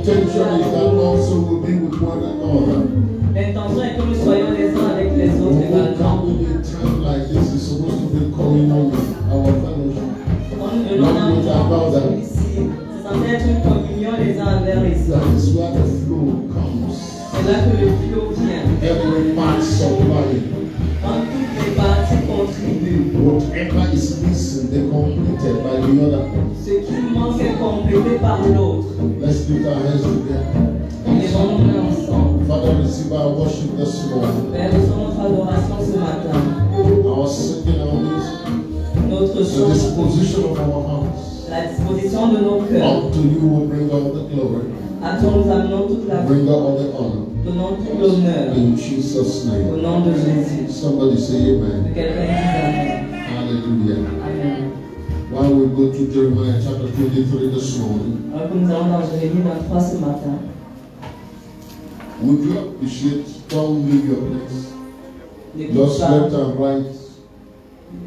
intention is that also we'll be with one another. L'intention est que nous soyons les uns avec les autres When we également. come in a time like this, it's supposed to be communion with our fellowship. Quand nous venons dans une temps ici, c'est censé être une communion les uns envers les That autres. is where the flow comes. C'est là que le flot vient. Every part supplying. Quand toutes les parties contribuent, Whatever is missing, they completed by the other. ce qui manque est complété par l'autre. Let's lift our hands together. Levons-nous ensemble. Father, receive our worship this morning. Père, nous sommes notre adoration ce matin. Our singing, our music, Notre the chant, disposition of our hearts. la disposition de nos cœurs. Unto you will bring all the glory, À toi nous amenons toute la bring all the honor. donnons tout l'honneur. In Jesus' Au name. nom de Jésus. Somebody say Que amen. quelqu'un dise Amen. Hallelujah. Amen. While we go to Jeremiah chapter 23 this morning, Alors que nous allons dans Jérémie 23 ce matin, would you appreciate, don't leave your place. n'écoute Just pas, left and right.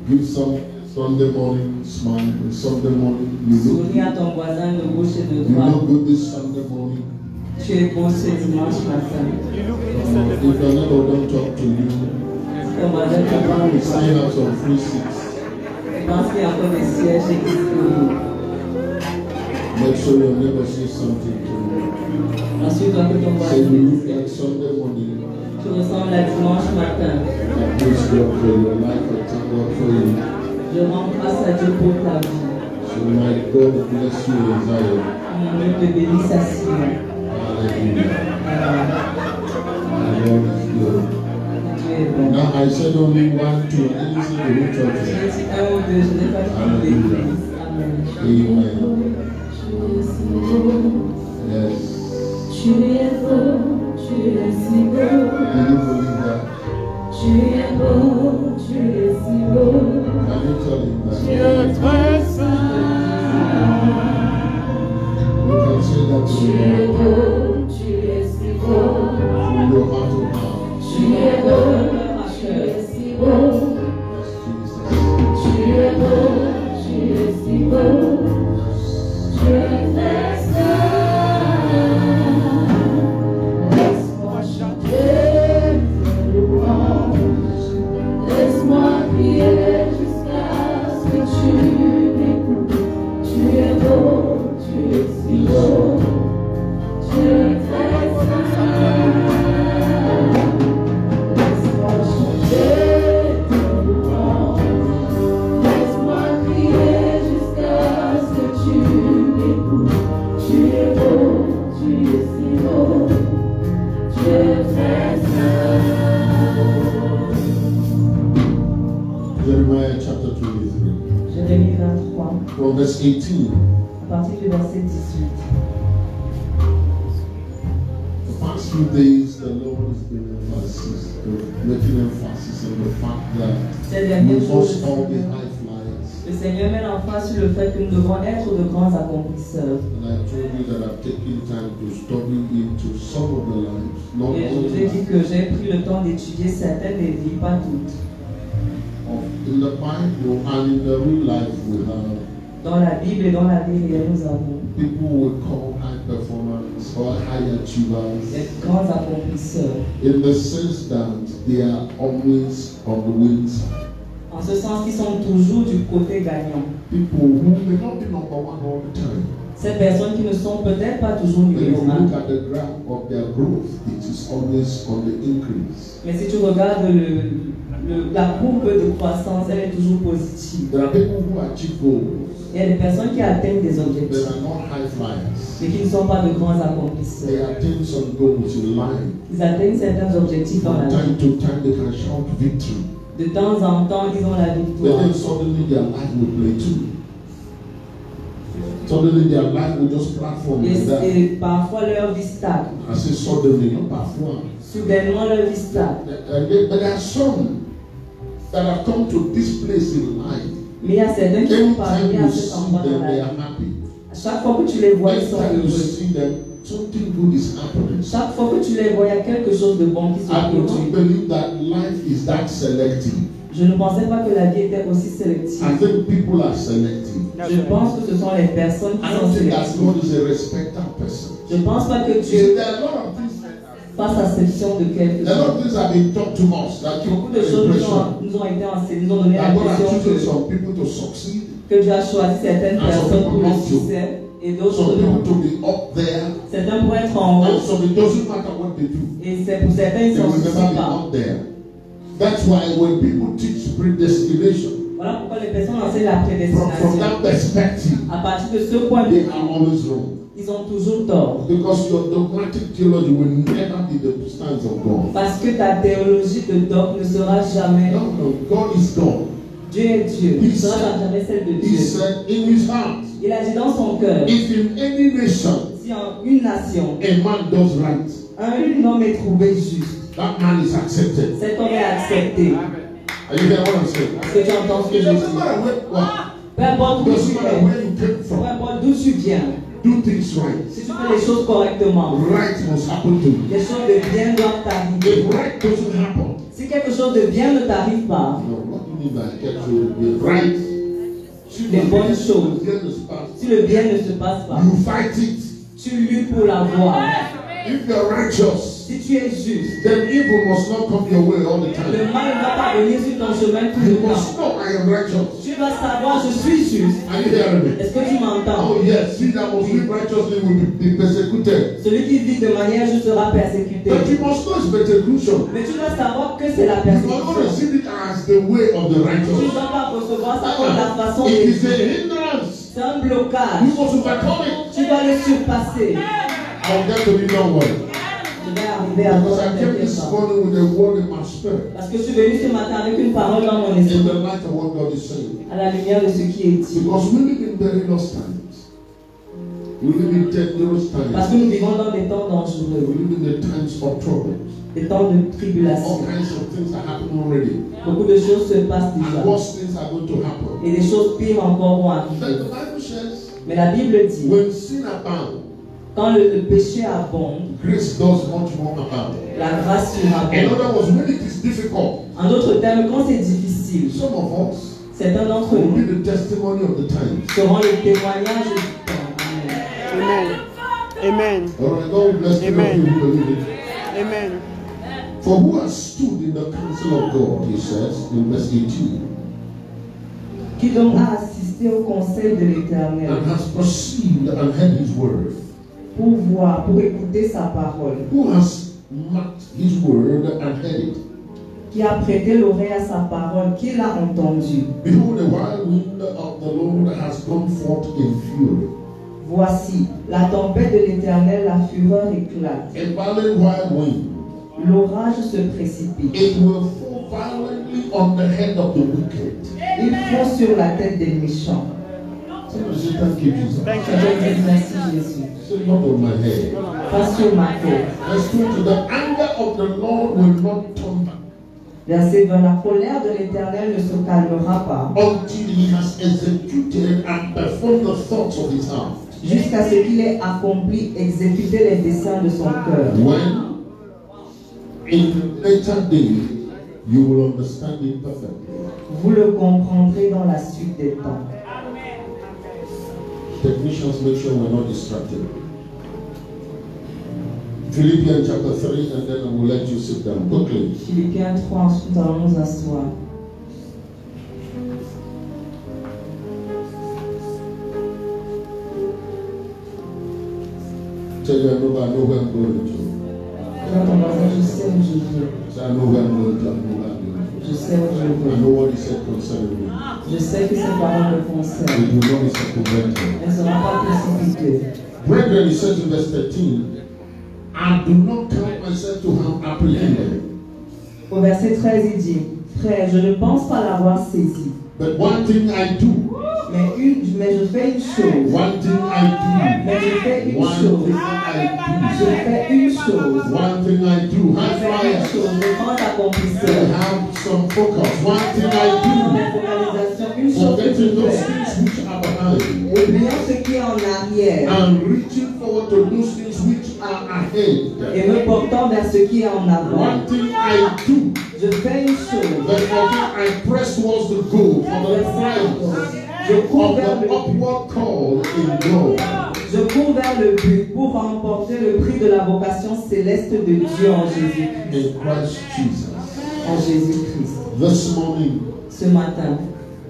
Give some Sunday morning smile. And Sunday morning, you souris à ton voisin de gauche et de look droite. good this Sunday morning. Tu es beau ce dimanche matin. If your neighbor don't talk to you, Ton voisin te parle we de sign up some free seats. Je pense qu'il y a encore des sièges disponibles. Make sure your neighbor says something to you. Ensuite, toi que ton Say voisin you te look dise, like Sunday morning. tu ressembles à dimanche matin. I praise God for your life. I thank God for you. Je rends grâce à Dieu pour ta vie. So my God bless you in Zion. Mon Dieu te bénisse à Sion. Hallelujah. Amen. My Lord is good. Dieu est bon. Now I said only 1, 2. I didn't say the whole J'ai church. dit un ou deux, je n'ai pas dit l'église. Amen. Amen. Yes. Tu es beau, tu es si beau, Do you believe that? tu es beau, tu es si beau, Can you tell him that? tu es très saint. You can say that to Tu es him beau, tu es si beau, from your heart to heart. tu es beau, tu es si beau, Yes, Jesus. tu es beau, tu es si beau, tu es très saint. Laisse-moi chanter tes louanges, laisse-moi prier jusqu'à ce que tu m'écoutes. Tu es beau, tu es si beau, tu es très saint. Laisse-moi chanter tes louanges, laisse-moi prier jusqu'à ce que tu m'écoutes. Tu es beau, tu es si beau, tu es très saint. Jeremiah chapter 23. Jérémie 23, From verse 18. à partir du verset 18. The past few days, the Lord has been making emphasis on the fact that Ces we derniers jours, must all be high flyers. le Seigneur met l'emphase sur le fait que nous devons être de grands accomplisseurs. And I told you that I've taken time to study into some of the lives, not Et je all vous ai dit of que j'ai pris le temps d'étudier certaines des vies, pas toutes. in the Bible and in the real life we have Dans la Bible et dans la vie réelle, nous avons people we call high performance or high achievers des grands accomplisseurs. in the sense that they are always on the win side. En ce sens qu'ils sont toujours du côté gagnant. People who may not be number one all the time. Ces personnes qui ne sont peut-être pas toujours But if numéro you un. look at the graph of their growth, it is always on the increase. Mais si tu regardes la courbe de croissance, elle est toujours positive. There are people who achieve goals, Il y a des personnes qui atteignent des they objectifs, are not high flyers. mais qui ne sont pas de grands They accomplisseurs. attain some goals in life. Ils atteignent certains objectifs dans From la vie. time to time, they can shout victory. De temps en temps, ils ont la But victoire. then suddenly their life will play too. Suddenly their life will just platform like that. Et parfois leur vie stagne. I say suddenly, not parfois. Soudainement leur vie stagne. But there are some that have come to this place in life. Mais il y a certains qui sont parvenus Anytime à you cet see endroit dans them, they la are vie. happy. À chaque fois que tu les vois, ils sont Anytime you heureux. see them, something good is happening. Chaque fois que tu les vois, il y a quelque chose de bon qui se I do not produit. believe that life is that selective. Je ne pensais pas que la vie était aussi sélective. I think people are selective. Je pense que ce sont les personnes qui I sont don't think that sélectives. God is a respecter person. Je ne pense pas que You see, Dieu there are a lot of things. fasse exception de quelque A lot chose. of things have been taught to us that give Beaucoup de choses impression nous ont été enseignées, nous ont donné that God has l'impression chosen que some people to succeed, Dieu a choisi certaines And some personnes pour people le not to. succès et d'autres some people non. to be up there, Certains pour être en and haut some it doesn't matter what they do. et c'est pour certains ils They s'en will never soucient be pas. up there. That's why when people teach predestination, Voilà pourquoi les personnes enseignent la from prédestination. that perspective, À partir de ce point de they vue, are always wrong. ils ont toujours tort. Because your dogmatic theology will never be the stance of God. Parce que ta théologie de dogme ne sera jamais No, no, God is God. Dieu est Dieu, ne sera jamais celle de He Dieu. said in his heart, Il a dit dans son cœur, if in any nation si en une nation, a man does right, un homme est trouvé juste, that man is accepted. cet homme est accepté. Are you hearing what I'm saying? Est-ce que tu entends ce que It je dis? doesn't matter where, what, Peu importe it d'où tu doesn't matter es, where you came peu from. importe d'où tu viens, Do things right. si tu fais les choses correctement, Right must happen to you. les choses de bien doivent t'arriver. If right doesn't happen, Si quelque chose de bien ne t'arrive pas, no, what do you mean by get to be right? les bonnes choses, si le bien ne se passe pas, You fight it. tu luttes pour l'avoir. If you're righteous, Si tu es juste, then evil must not come your way all the le time. mal ne va pas venir sur ton chemin tout You le must temps. know I am righteous. Tu dois savoir, je suis juste. Are you hearing me? Est-ce que tu m'entends? Oh yes, he that must live righteously will be persecuted. Celui qui vit de manière juste sera persécuté. But you must know it's persecution. Mais tu dois savoir que c'est la You must not persécution. receive it as the way of the Tu ne righteous. dois pas recevoir ça comme la façon It de is a vivre. hindrance. C'est un blocage. You must overcome it. Tu dois le surpasser. I'll get to it, don't worry. Je vais arriver à Because toi. I came this morning with a word in my spirit. Parce que je suis venu ce matin avec une parole dans mon In esprit. the light of what God is saying. À la lumière de ce qui est dit. Because we live in very lost times. We live in dangerous Parce times. que nous vivons dans des temps We dangereux. live in the times of trouble. Des temps de All tribulation. kinds of things are happening already. Beaucoup de choses se passent And déjà. worse things are going to happen. Et des choses pires encore vont But arriver. the Bible says, Mais la Bible dit, when sin abounds, quand le péché abonde, grace does much more abound. la grâce In surabonde. other words, when it is difficult, En d'autres termes, quand c'est difficile, some of us certains d'entre will nous be the testimony of the times. seront le témoignage du temps. Amen. Amen. Amen. All right, God bless you Amen. who believe it. Amen. For who has stood in the counsel of God, he says in verse 18, Qui donc a assisté au conseil de l'Éternel and has perceived and heard his word. pour voir, pour écouter sa parole, Who has marked his word and heard it? qui a prêté l'oreille à sa parole, qui l'a entendu. Behold, the wild wind of the Lord has gone forth in fury. Voici, la tempête de l'Éternel, la fureur éclate. A violent wild wind. L'orage se précipite. It will fall violently on the head of the wicked. Il fond sur la tête des méchants. Somebody say, thank you, Jesus. Thank Je you. te dis merci Jésus. Say, not on my head. Pas sur ma tête. Verse 20, the anger of the Lord will not turn back Verset 20. La colère de l'Éternel ne se calmera pas until he has executed and performed the thoughts of his heart. jusqu'à ce qu'il ait accompli, exécuté les desseins de son cœur. When in the later day you will understand it perfectly. Vous le comprendrez dans la suite des temps. Technicians, make sure we're not distracted. Philippians chapter 3, and then I will let you sit down quickly. Philippiens 3, ensuite allons nous asseoir. Tell you, I know where I'm going to. Dis à ton voisin, je sais où je veux. Say, I know where I'm going to. I know where I'm going Je sais où je to. I veux. know what he said concerning me. Je sais que ces paroles me concernent. It will not be circumvented. Elles ne seront pas précipitées. Brethren, he says in verse 13, I do not count myself to have apprehended. Au verset 13, il dit, frère, je ne pense pas l'avoir saisi. But one thing I do, Mais je fais une chose. one thing I Mais je fais do, une one chose. thing I Je fais une chose. do, one thing I do. Je High fais une flyers, chose. Le grand they accomplisseur. have some focus. One thing La I focalisation, do, une chose que forgetting tu those fais. things which are behind, Oubliant ce qui est en arrière. and reaching forward to those things which are ahead. Et me portant vers ce qui est en avant. One thing I do, Je fais une chose. therefore I press towards the goal for the prize Je cours of vers the le but. upward call in glory. Je cours vers le but pour remporter le prix de la vocation céleste de Dieu en Jésus-Christ. In Christ Jesus. En Jésus-Christ. This morning, Ce matin,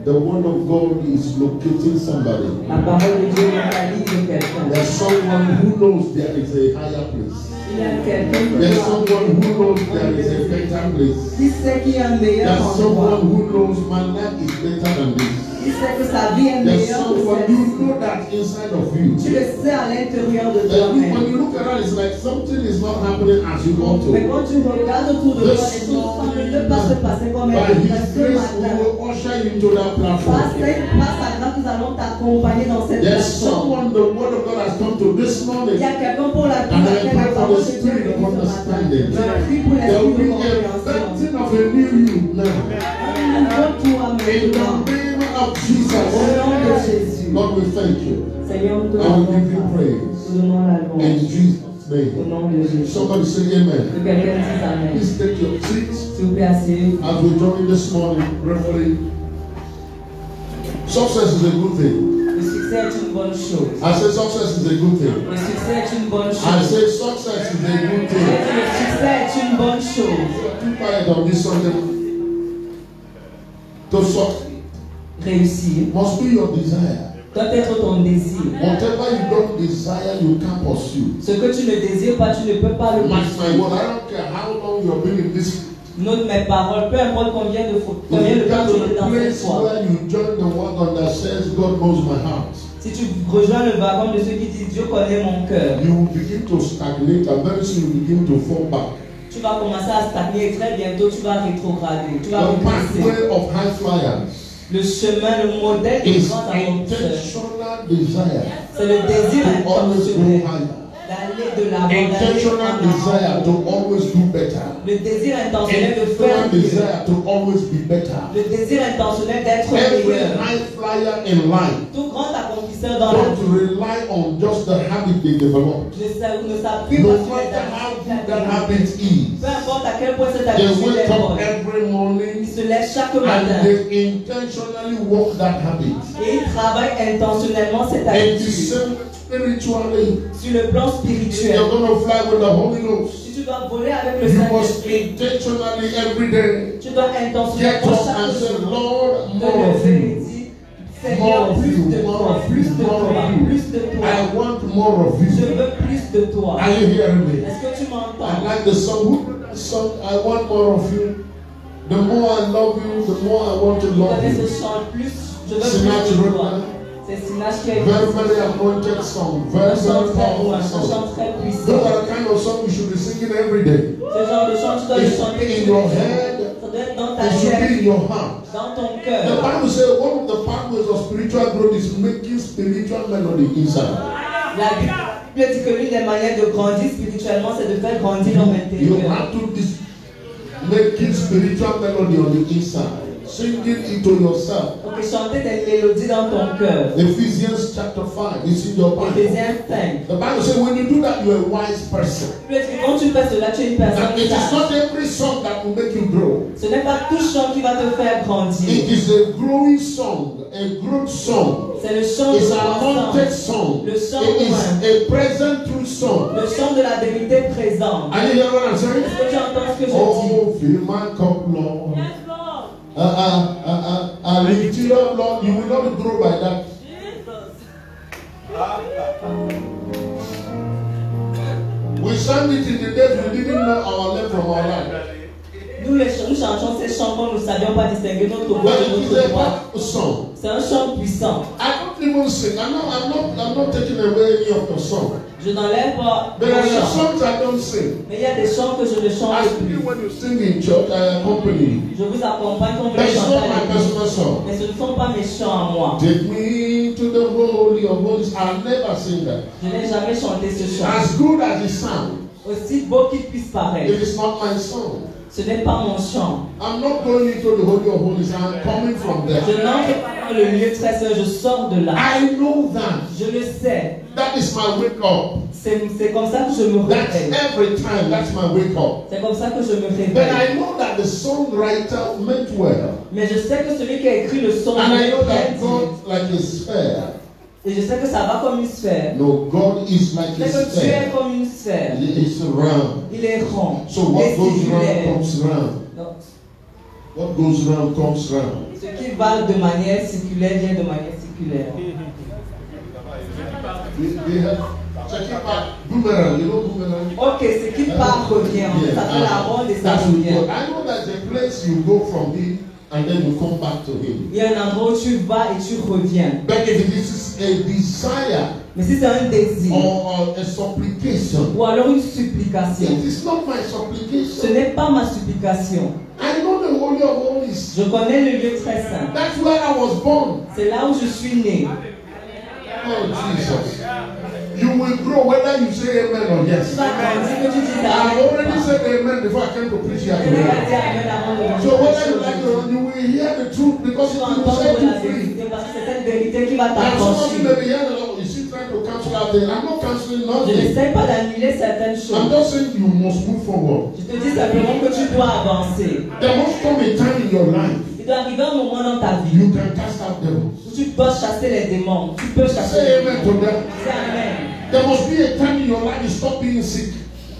the word of God is locating somebody. la parole de Dieu localise quelqu'un. There's someone who knows there is a higher place. Il y a quelqu'un There's someone who knows there is a better place. qui sait qu'il y a un meilleur There's endroit. someone who knows my life is better than this. Il sait que sa vie est There's meilleure que someone celle-ci. you know that inside of you. Tu le sais à l'intérieur de And toi-même. when you look around, it's like something is not happening as you want Mais to. quand tu regardes autour de toi, les choses semblent ne pas se passer comme By elles His devraient ce grace, we matin. will usher you into that platform. Grâce à grâce, nous allons t'accompagner dans cette There's plateforme. someone the word of God has come to this Il morning. y a quelqu'un pour la And I laquelle la pray for parole the de Dieu spirit est of venue ce matin. understanding. Je prie pour There will l'esprit be de a compréhension. birthing of a new you now. Un nouveau toi In the maintenant. name of Au Jesus. nom de Jésus. Lord, we thank you. Seigneur, nous te I will rendons give you grâce. praise. Nous donnons la In louange. Jesus' Au name. nom de Jésus. Somebody say amen. Que quelqu'un dise Amen. Please take your seats. S'il vous plaît, asseyez-vous. As we join this morning, referee. Success is a good thing. Le succès est une bonne chose. I say success is a good thing. Le succès est une bonne I chose. say success is a good thing. Le succès est une bonne chose. Too quiet on this Sunday. To succeed Réussir must be your desire. doit être ton désir. Whatever you don't desire, you can't pursue. Ce que tu ne désires pas, tu ne peux pas le Mark my poursuivre. word. I don't care how long you've been in this. Note mes paroles, peu importe combien de If temps you tu come to es the dans cette place foi. where you join the wagon that says God knows my heart, Si tu rejoins le wagon de ceux qui disent Dieu connaît mon cœur, you will begin to stagnate and very soon you begin to fall back. tu vas commencer à stagner et très bientôt tu vas rétrograder, tu vas The regresser. pathway of high flyers Le chemin, le modèle des is grands avanceurs, intentional desire c'est le désir to always go intentionnel higher. d'aller de l'avant, Intentional desire to always do better. le désir intentionnel de faire Intentional mieux, desire to always be better. le désir intentionnel d'être Every meilleur. high flyer in life Tout grand accomplisseur dans la don't vie rely on just the habit they develop. ne s'appuie No pas sur les matter how good that habitudes. habit is, Peu importe à quel point cette they habitude est wake up bonne, every ils morning se lèvent chaque and matin they intentionally walk that habit. et ils travaillent intentionnellement cette And the habitude. same spiritually, Sur le plan if spirituel, you're going to fly with the Holy Ghost, si tu dois voler avec le you must Saint-Esprit, intentionally every day tu dois get intentionnellement up and chaque say, jour Lord, te more of lever et you. dire Seigneur, plus de toi, plus de toi, plus de toi. I want more of Je you. veux plus de toi. Are you hearing me? Est-ce que tu I m'entends? like the song. Who wrote that song? I want more of you. The more I love you, the more I want to Je love connais you. ce chant plus, je veux Sinach plus de wrote toi. that. C'est Sinach qui a écrit Very, ce very chant. anointed song. Un Very, chant very très powerful loin, un song. chant très puissant. Those are the kind of song you should be singing every day. Ce genre de chant, tu dois le It's chanter in tous your les jours. head. Ça doit être dans ta It should tête, be in your heart. dans ton The cœur. Bible says one of the pathways of spiritual growth is making spiritual melody inside. La Bible dit que l'une des manières de grandir spirituellement, c'est de faire grandir l'homme You intérieur. have to making spiritual melody on the inside. Singing it to yourself. Donc chanter des mélodies dans ton cœur. Ephesians chapter 5. It's in your Bible. Éphésiens 5. The Bible says when you do that, you're a wise person. Puis quand tu fais cela, tu es une personne That it is sage. not every song that will make you grow. Ce n'est pas tout chant qui va te faire grandir. It is a growing song, a growth song. C'est le chant It's de an anointed croissance. song. Le chant It is loin. a present truth song. Le chant de la vérité présente. Are you hearing what I'm saying? Est-ce que tu entends ce que je dis? Oh, fill my cup, Lord. I lift you up, Lord. You will not grow by that. We sang it in the days we didn't know our left from our right. Nous chantions ces chants quand nous ne savions pas distinguer notre gauche But de it is notre a droite. powerful song. C'est un chant puissant. I don't even sing. I'm not taking away any of the song. Je n'enlève pas There are le chant. songs I don't sing. Mais il y a des chants que je ne I chante still plus. when you sing in church, I accompany you. Je vous accompagne quand vous But les it's chantez not à my l'église. personal song. Mais ce ne sont pas mes chants à moi. Take me to the holy of holies. I'll never sing that. Je n'ai jamais chanté ce chant. As good as it sounds, Aussi beau qu'il puisse paraître, it is not my song. ce n'est pas mon chant. I'm not going into the holy of holies. I'm coming from there. Je n'entre pas dans le lieu très saint, je sors de là. I know that. Je le sais. That is my wake up. C'est comme ça que je me That's réveille. every time. That's my wake up. C'est comme ça que je me But réveille. I know that the songwriter meant well. Mais je sais que celui qui a écrit le son And I know est that bien God, dit. like a sphere. Et je sais que ça va comme une sphère. No, God is like C'est a que Dieu est sphere. comme une sphère. It's round. Il est rond. So Il what est goes round circulaire. comes round. Donc, What goes round comes round. ce qui va de manière circulaire vient de manière circulaire. We have check it back. Boomerang, you know boomerang? Ok, ce qui part revient. Ça fait la ronde et ça That's what revient. God. I know that's a place you go from him and then you come back to him. Il y a un endroit où tu vas et tu reviens. But if it is a desire Mais si c'est un désir or a supplication, ou alors une supplication, it is not my ce supplication. n'est pas ma supplication. I know the Holy of Holies. Je connais le lieu très saint. That's where I was born. C'est là où je suis né. Oh Jesus. You will grow whether you say amen or Tu yes. vas grandir que tu dis I amen. already said amen before I came to preach here Je n'ai pas today. dit amen avant de So whether you manger. like it or not, you will hear the truth because Tu it vas will entendre set la you free. vérité parce que c'est cette vérité qui va And some of you t'affranchir. may be hearing a lot. You see, trying to cancel out there. I'm not canceling Je nothing. n'essaie pas d'annuler certaines I'm choses. just saying you must move forward. Je te dis simplement que tu dois avancer. There must come a time in your life Il doit arriver un moment dans ta vie you can cast out devils. où tu peux chasser les démons. Tu peux chasser Say les amen démons. to that. Dis amen. There must be a time in your life you stop being sick.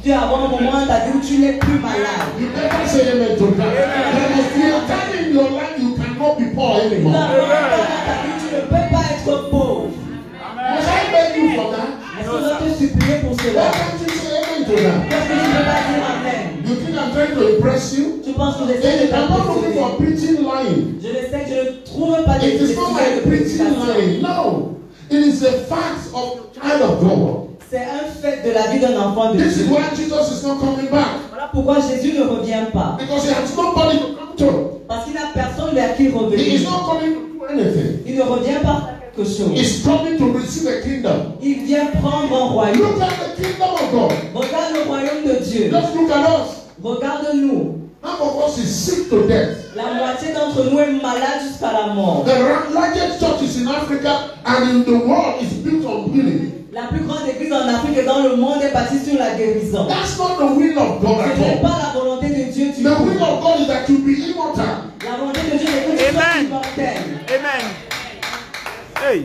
Tu dois avoir un moment dans ta vie où tu n'es plus malade. You never say amen to that. There must be a time in your life you cannot be poor Tu dois anymore. avoir un moment dans ta vie où tu ne peux pas être pauvre. Must I beg you for that? Est-ce que je dois te supplier pour Why cela? can't you say amen to that? Parce que tu ne peux pas dire amen. You think I'm trying to impress you? Tu penses que j'essaie de I'm not looking for t'impressionner. preaching line. Je le sais que je ne trouve pas de It is not like preaching line. No. It is a fact of the child of God. C'est un fait de la vie d'un enfant de This is Dieu. why Jesus is not coming back. Voilà pourquoi Jésus ne revient pas. Because he has nobody to come to. Parce qu'il n'a personne vers qui He is revenir. not coming to do anything. Il ne revient pas faire quelque chose. He's coming to receive a kingdom. Il vient prendre un royaume. Look at the kingdom of God. Regarde le royaume de Dieu. Just look at us. Regarde-nous. Half of us is sick to death. La moitié d'entre nous est malade jusqu'à la mort. The largest churches in Africa and in the world is built on healing. La plus grande église en Afrique et dans le monde est bâtie sur la guérison. That's not the will of God Ce at n'est all. pas la volonté de Dieu du The tout. will of God is that you be immortal. La volonté de Dieu est que tu sois Amen. immortel. Amen. Hey.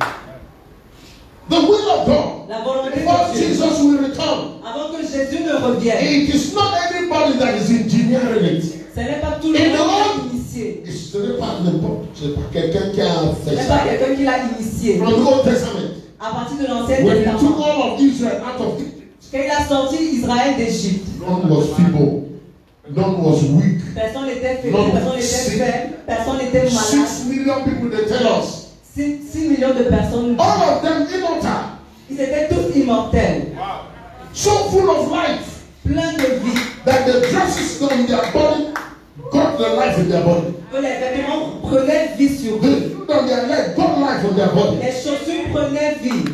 The will of God. La volonté Before de Dieu. Jesus will return. Avant que Jésus ne revienne. It is not everybody that is engineering it. Ce n'est pas tout le Et monde non. qui l'a initié. Ce n'est pas n'importe, c'est pas quelqu'un qui a Ce fait n'est ça. pas quelqu'un qui l'a initié. From the Old Testament, À partir de l'Ancien when he took Testament, all of Israel out of Egypt, quand il a sorti Israël d'Égypte, none was feeble, none was weak. personne n'était faible, Non, personne n'était c'est- faible, personne n'était malade. 6 million people, they tell us. 6 millions de personnes, All of them immortal, ils étaient tous immortels, so full of life pleins de vie, that the dresses on their body got the life in their body. que les vêtements prenaient vie sur The eux, food on their leg got life on their body. les chaussures prenaient vie.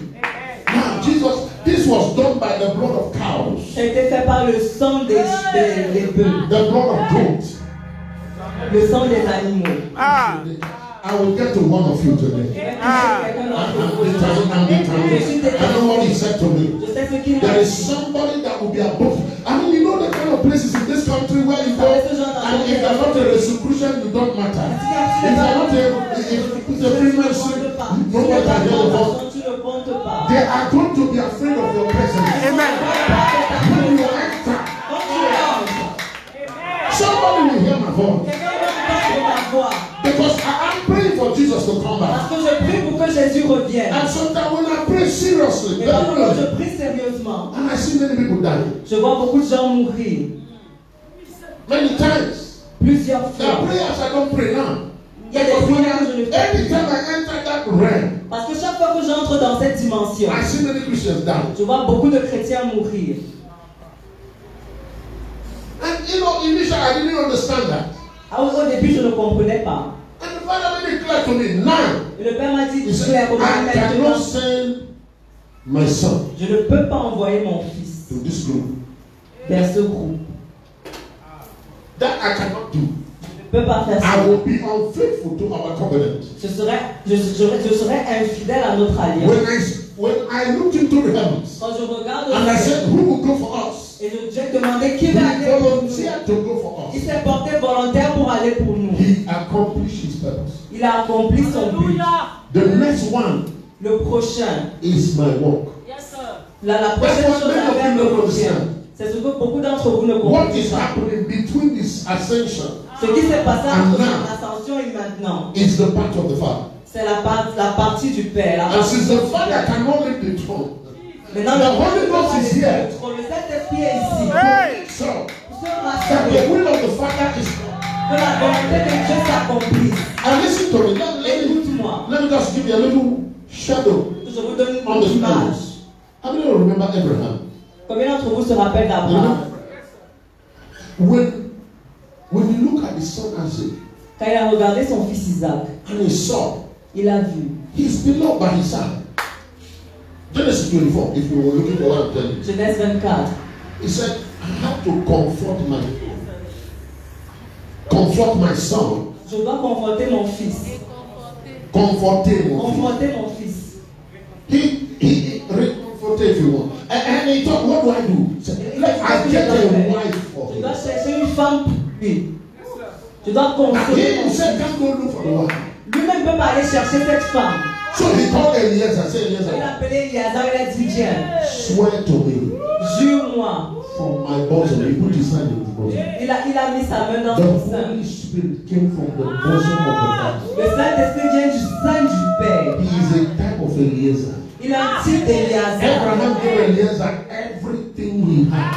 Now, Jesus, this was done by the blood of cows, Ça a été fait par le sang des bœufs, the blood of goats. le sang des animaux. Ah. I will get to one of you today. Quelqu'un d'entre vous. I'm determined. I know what he said to me. Je sais ce qu'il There m'a is dit. somebody that will be above. I mean, you know the kind of places in this country where you go, and if you're not a Rosicrucian, you don't matter. If you're not a Freemason, nobody can hear your voice. Tu ne comptes pas. They are going to be afraid of your presence. Amen. When you enter, Quand tu entres, somebody will hear my voice. quelqu'un va entendre ta voix. Because I'm praying for Jesus to come back. Parce que je prie pour que Jésus revienne. And sometimes when I pray seriously, Et very quand well, je prie sérieusement, and I see many people die. je vois beaucoup de gens mourir. Many times. Plusieurs There are fois. prayers I don't pray now. Il y a des prières que je ne fais Anytime plus. I enter that realm, Parce que chaque fois que j'entre dans cette dimension, I see many Christians die. je vois beaucoup de chrétiens mourir. And you know, initially I didn't understand that. Au début, je ne comprenais pas. And the Father made it clear to me now. Et le Père m'a dit He said, clairement I cannot maintenant, send my son je ne peux pas envoyer mon fils to this group. vers ce groupe. That I cannot do. Je ne peux pas faire ça. I will be unfaithful to our covenant. Je serais infidèle à notre alliance. When I when I looked into the heavens Quand je regarde and I au ciel, said, who will go for us? et j'ai demandé qui He va aller pour nous. volunteered to go for Il us. s'est porté volontaire pour aller pour nous. He accomplished his purpose. Il a accompli son but. The next one Le prochain, is my work. la prochaine chose à faire le prochain. C'est ce que beaucoup d'entre vous ne What comprennent is pas. happening between this ascension Ce qui s'est passé entre And now, l'ascension et maintenant, is the part of the Father. c'est la partie du Père. La And partie since du the Père. Father cannot leave the throne, Maintenant, the le Holy Ghost is here. Le Saint-Esprit est ici. Hey! so Pour se that rassurer the will of the Father is. que la volonté de Dieu s'accomplisse. And listen to me. Écoute-moi. Let me just give you a little shadow Je vous donne on the une image. image. How many of you remember Abraham? Combien d'entre vous se rappellent d'Abraham? When you look at his son Isaac Quand il a regardé son fils Isaac, and he saw il a vu. he's beloved by his son. Genesis 24, if you were looking for what I'm telling you. Genèse 24. He said, I have to comfort my son. Je dois conforter mon fils. Comforter mon fils. Conforter mon fils. He reconforted if you want. And he thought, what do I do? He said, I get a wife for Je him. dois chercher une femme pour lui. Je dois Now consoler he mon said, fils. can't go look for the wife. Lui-même ne peut pas aller chercher cette femme. So he called Eliezer, said, Il Eliezer, a appelé Eliazar, il a dit viens, swear to me jure-moi. from my bosom. He put his hand in his bosom. Il a mis sa main dans The son sein. Holy Spirit came from the bosom of the Father. Le Saint-Esprit vient du sein du Père. He is a type of Eliezer. Il a un type d'Eliazar. Abraham gave Eliezer everything he had.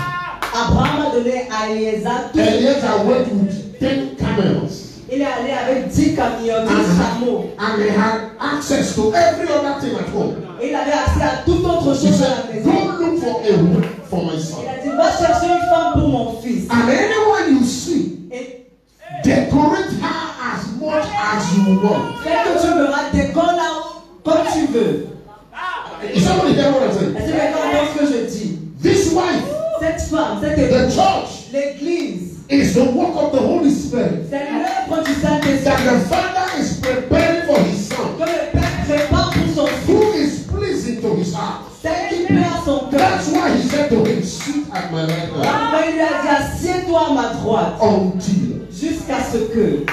Abraham a donné à Eliazar tout. Eliezer went with 10 camels. Il est allé avec 10 camions, 10 chameaux. And he had access to every other thing at home. Et il avait accès à toute autre He chose à la said, maison. go look for a wife for my son. Il a dit, va chercher une femme pour mon fils. And anyone you see, Et decorate her as much as you want. fais que tu verras, décore-la comme tu veux. Is somebody hear what I'm saying? Est-ce que quelqu'un entend ce que je dis? This wife, Cette femme, cette the église, church, l'église, is the work of the Holy Spirit. c'est l'œuvre du That Saint-Esprit. the Father is preparing for his son, Que le Père prépare pour son fils. who is pleasing to his heart. Celle qui plaît à son cœur. That's why he said to him, sit at my right hand Après, il lui a dit, assieds-toi à ma droite. until. Jusqu'à ce que.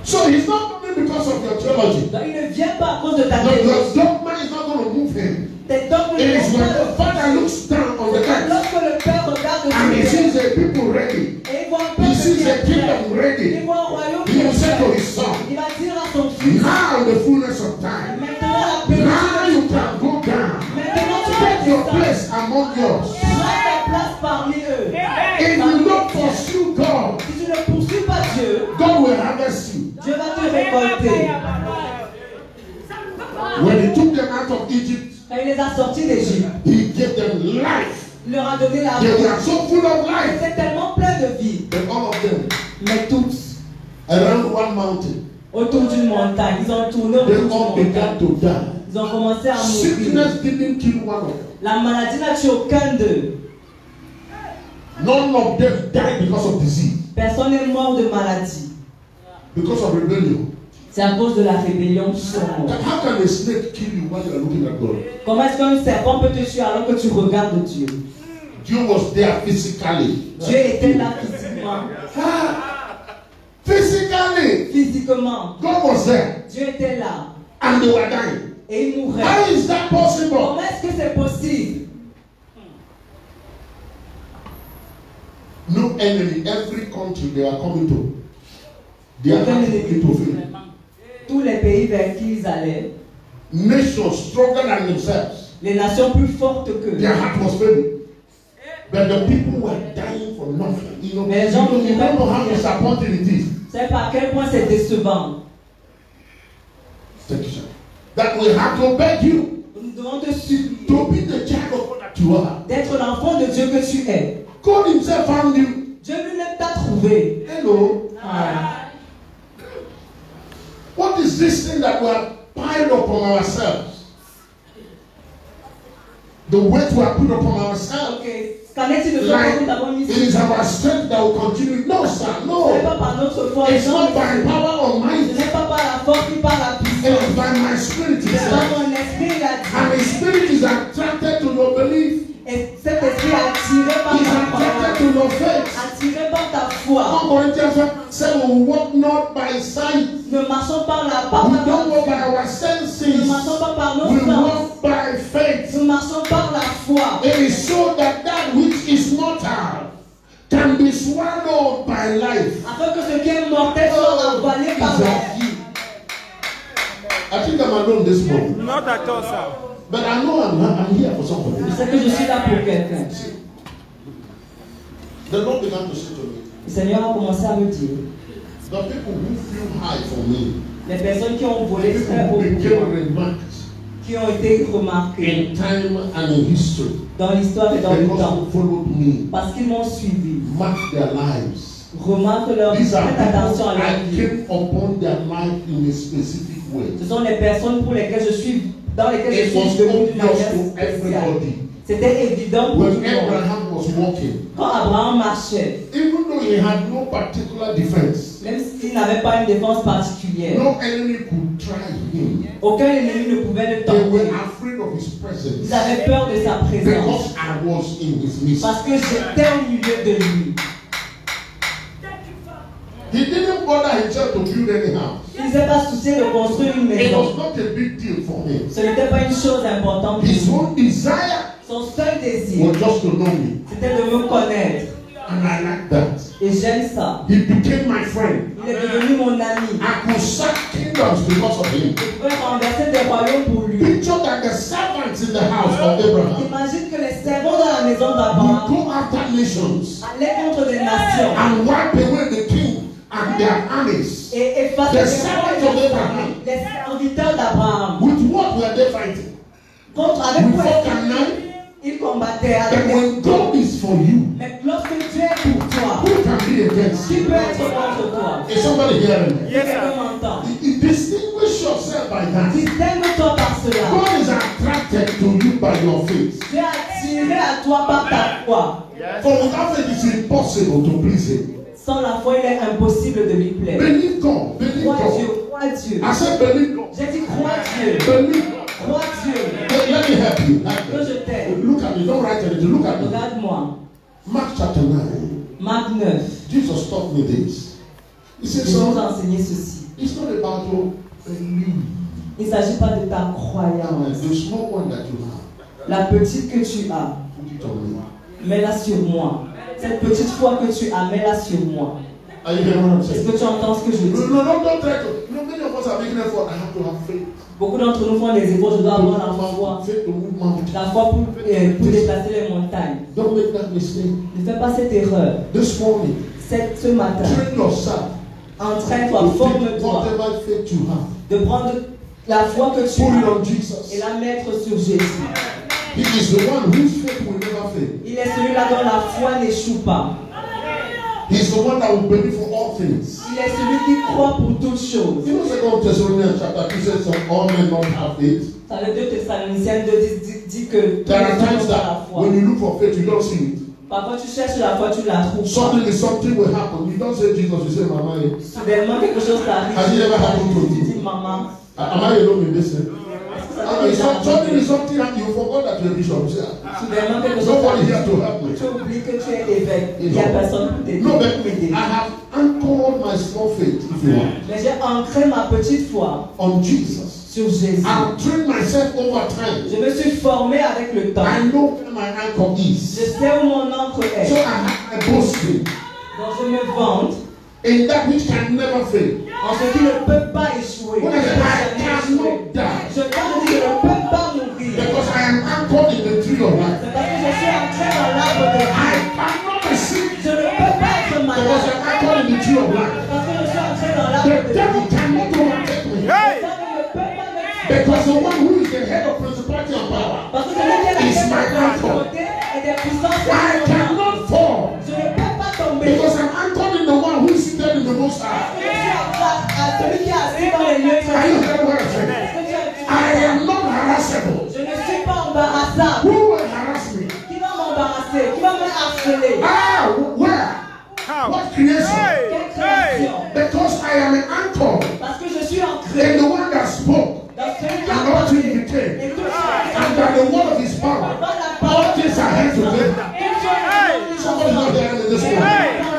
So he's not coming because of your theology. Donc, il ne vient pas à cause de ta No, théologie. your dogma is not going to move him. Tes dogmes It ne is vont when pas the Father looks down on the earth Lorsque le Père regarde and he sur sees terre, the people ready, et il voit un he peuple sees qui the est prêt, kingdom ready, il voit un royaume qui he will est say to prêt, his son, il va dire à son fils, now the fullness of time, maintenant la now plénitude you du can temps, go down, maintenant tu take peux your descendre, place among yours. prends ta place parmi eux. If you don't pursue God, Si tu ne poursuis pas Dieu, God will harvest you. Dieu va te récolter. When he took them out of Egypt, Quand il les a sortis d'Égypte, he gave them life. il leur a donné la They vie. were so full of life. C'était tellement plein de vie. But all of them, Mais tous, around one mountain, autour d'une montagne, ils ont tourné they autour all d'une began montagne. to die. Ils ont commencé à mourir. Sickness didn't kill one of them. La maladie n'a tué aucun d'eux. None of them died because of disease, Personne n'est mort de maladie. because of rebellion. C'est à cause de la rébellion qu'ils sont morts. How can a snake kill you while you are looking at God? Comment est-ce qu'un serpent peut te tuer alors que tu regardes Dieu? Dieu was there physically. Dieu était là physiquement. Physically, Physiquement. God was there, Dieu était là. and they were dying. Et il mourait. How is that possible? Comment est-ce que c'est possible? No enemy, every country they are coming to, they are coming to fail. Tous les pays vers qui ils allaient, Nations stronger than themselves. les nations plus fortes qu'eux, Their heart was failing. But the people were dying for nothing. You know, Mais les gens you don't know how disappointing it is. vous savez pas à quel point c'est décevant. Thank you, sir. That we have to beg you Nous devons te supplier to be the child of God that you are. d'être l'enfant de Dieu que tu es. God himself found you. Dieu lui-même t'a trouvé. Hello. Ah. What is this thing that we have piled upon ourselves? The weight we have put upon ourselves. Ok. Qu'en est-il de ce Like que nous avons mis it sur is our strength that will continue. No, sir, Ce n'est no. pas par notre force. It's not by power or Ce might. n'est pas par la force ni par la It puissance. is by my spirit, he C'est par said. mon esprit, il a dit. is attracted to your belief. Et cet esprit est attiré par He's ta attracted parole, to your faith. attiré par ta foi. 1 Corinthians said, we walk not by sight. Ne marchons pas We par don't walk by la our ne senses. marchons pas par nos We sens. walk by faith. Nous marchons par la foi. It is so that that which is mortal can be swallowed by life. Afin que ce qui est mortel soit avalé par la vie. I think I'm alone this morning. Not at all, sir. But I know I'm here for somebody. Je sais que je suis là pour quelqu'un. The Lord began to say to me, Le Seigneur a commencé à me dire, the people who flew high for me, les personnes qui ont volé people très haut who pour became moi, remarked qui ont été remarquées in time and in history dans l'histoire et dans le because temps, they followed me, parce qu'ils m'ont suivi. mark their lives. Remarque leur, These are faites attention à people leur I vie. came upon their life in a specific way. Ce sont les personnes pour lesquelles je suis, dans lesquelles je It was suis venu d'une obvious manière to spéciale. everybody. C'était évident pour tout When le monde. Abraham was walking, Quand Abraham marchait, even though he had no particular defense, même s'il n'avait pas une défense particulière, no enemy could try him. aucun ennemi ne pouvait le They were tenter. afraid of his presence Ils avaient peur de sa présence. because I was in his midst. Parce que j'étais au milieu de lui. He didn't bother himself to build any house. Il ne s'est pas soucié de construire une It maison. was not a big deal for him. Ce n'était pas une chose importante pour His lui. own desire Son seul désir, was just to know me. c'était de me connaître. And I like that. Et j'aime ça. He became my friend. Il est devenu mon ami. I could sack kingdoms because of him. Je pouvais renverser des royaumes pour lui. Picture that the servants in the house of Abraham Imagine que les servants dans la maison would d'Abraham go after nations allaient contre des nations and wipe away the king and their armies. et effacer The servants of Abraham. les serviteurs d'Abraham. With what were they fighting? Avec With quoi fork and knife? ils combattaient avec But des... when God is for you, Mais lorsque Dieu est pour toi, who can be against qui you? peut être contre toi? Is somebody hearing me? Yes, Quelqu'un sir. m'entend. Distinguish yourself by that. Distingue-toi par cela. God is attracted to you by your faith. Dieu est attiré à toi par ta foi. For without faith, it's impossible to please Him. Sans la foi, il est impossible de lui plaire. Believe God. Believe Crois God. Dieu, crois Dieu. I said, believe God. J'ai dit crois Dieu, Believe God. crois Dieu. Let me help you. Que je t'aime. Look at me. Don't write anything. Look at me. Regarde-moi. Mark chapter 9. Marc 9. Jesus taught me this. He said, Je vais vous son, enseigner ceci. it's not about your belief. Il ne s'agit pas de ta croyance. The small one that you have, La petite que tu as, put it on me. mets-la sur moi. Cette petite foi que tu as, mets-la sur moi. Are you hearing what I'm Est-ce saying? que tu entends ce que je No, dis? no, don't try to. No, many of us are making effort. I have to have faith. Beaucoup d'entre nous font des efforts, je dois avoir la foi. Faith to move mountains. La foi pour déplacer les montagnes. Don't make that mistake. Ne fais pas cette erreur. This morning, Ce matin, train yourself entraîne-toi, to take forme-toi, whatever faith you have. de prendre la foi que tu Put it as on et Jesus. la mettre sur Jésus. He is the one whose faith will never fail. Il est celui-là dont la foi n'échoue pas. He is the one that will believe for all things. Il est celui qui croit pour toutes choses. You know, 2 Thessalonians chapter 2 says that all men don't have faith. Dans le 2 Thessaloniciens 2 dit que tous There are les hommes times ont la that foi. when you look for faith, you don't see it. Parfois tu cherches la foi, tu la trouves pas. Suddenly something will happen. You don't say Jesus, you say Mama. Soudainement quelque chose t'arrive. Has it ever happened to Tu you? dis maman. Am I alone in this thing? Ça peut déjà Suddenly arriver. something happened. You forgot that you're a bishop. Soudainement quelque chose Nobody here t'arrive. to help me. Tu oublies que tu es évêque. Il n'y a personne pour t'aider. No, pour but m'aider. I have anchored my small faith, if you want, Mais j'ai ancré ma petite foi on Jesus. sur Jésus. I've trained myself over time. Je me suis formé avec le temps. I know where my anchor Je is. sais où mon encre est. So I have my boasting Donc je me vante in that which can never fail. en ce qui ne peut pas échouer. When I say I cannot die, Quand je dis que je ne peux pas mourir, because I am anchored in the tree of life. c'est parce que je suis ancré dans l'arbre de vie. I cannot be sick Je ne peux pas être because malade I'm anchored in the tree of life. parce que je suis ancré dans l'arbre The de vie. devil cannot overtake me Hey! Ça ne peut pas me faire. because the one who is the head of principality and power, Parce que celui qui est la It's tête my de anchor. l'autorité et des puissances I éternelles. cannot fall Je ne peux pas tomber. because I'm anchored in the one who is seated in the most Parce high. que je suis ancré à celui qui est assis dans les lieux très Are you hauts. hearing what I'm saying? Est-ce que tu as- I am not harassable. Je ne suis pas embarrassable. Who will harass me? Qui va m'embarrasser? Qui va me harceler? Ah, where? How? What creation? Hey! Quelle Hey! création? Because I am an anchor Parce que je suis in ancré the one that spoke dans celui qui a and parlé nothing et became. tout And that the word of his power, all things are here today. Somebody's not there in this world.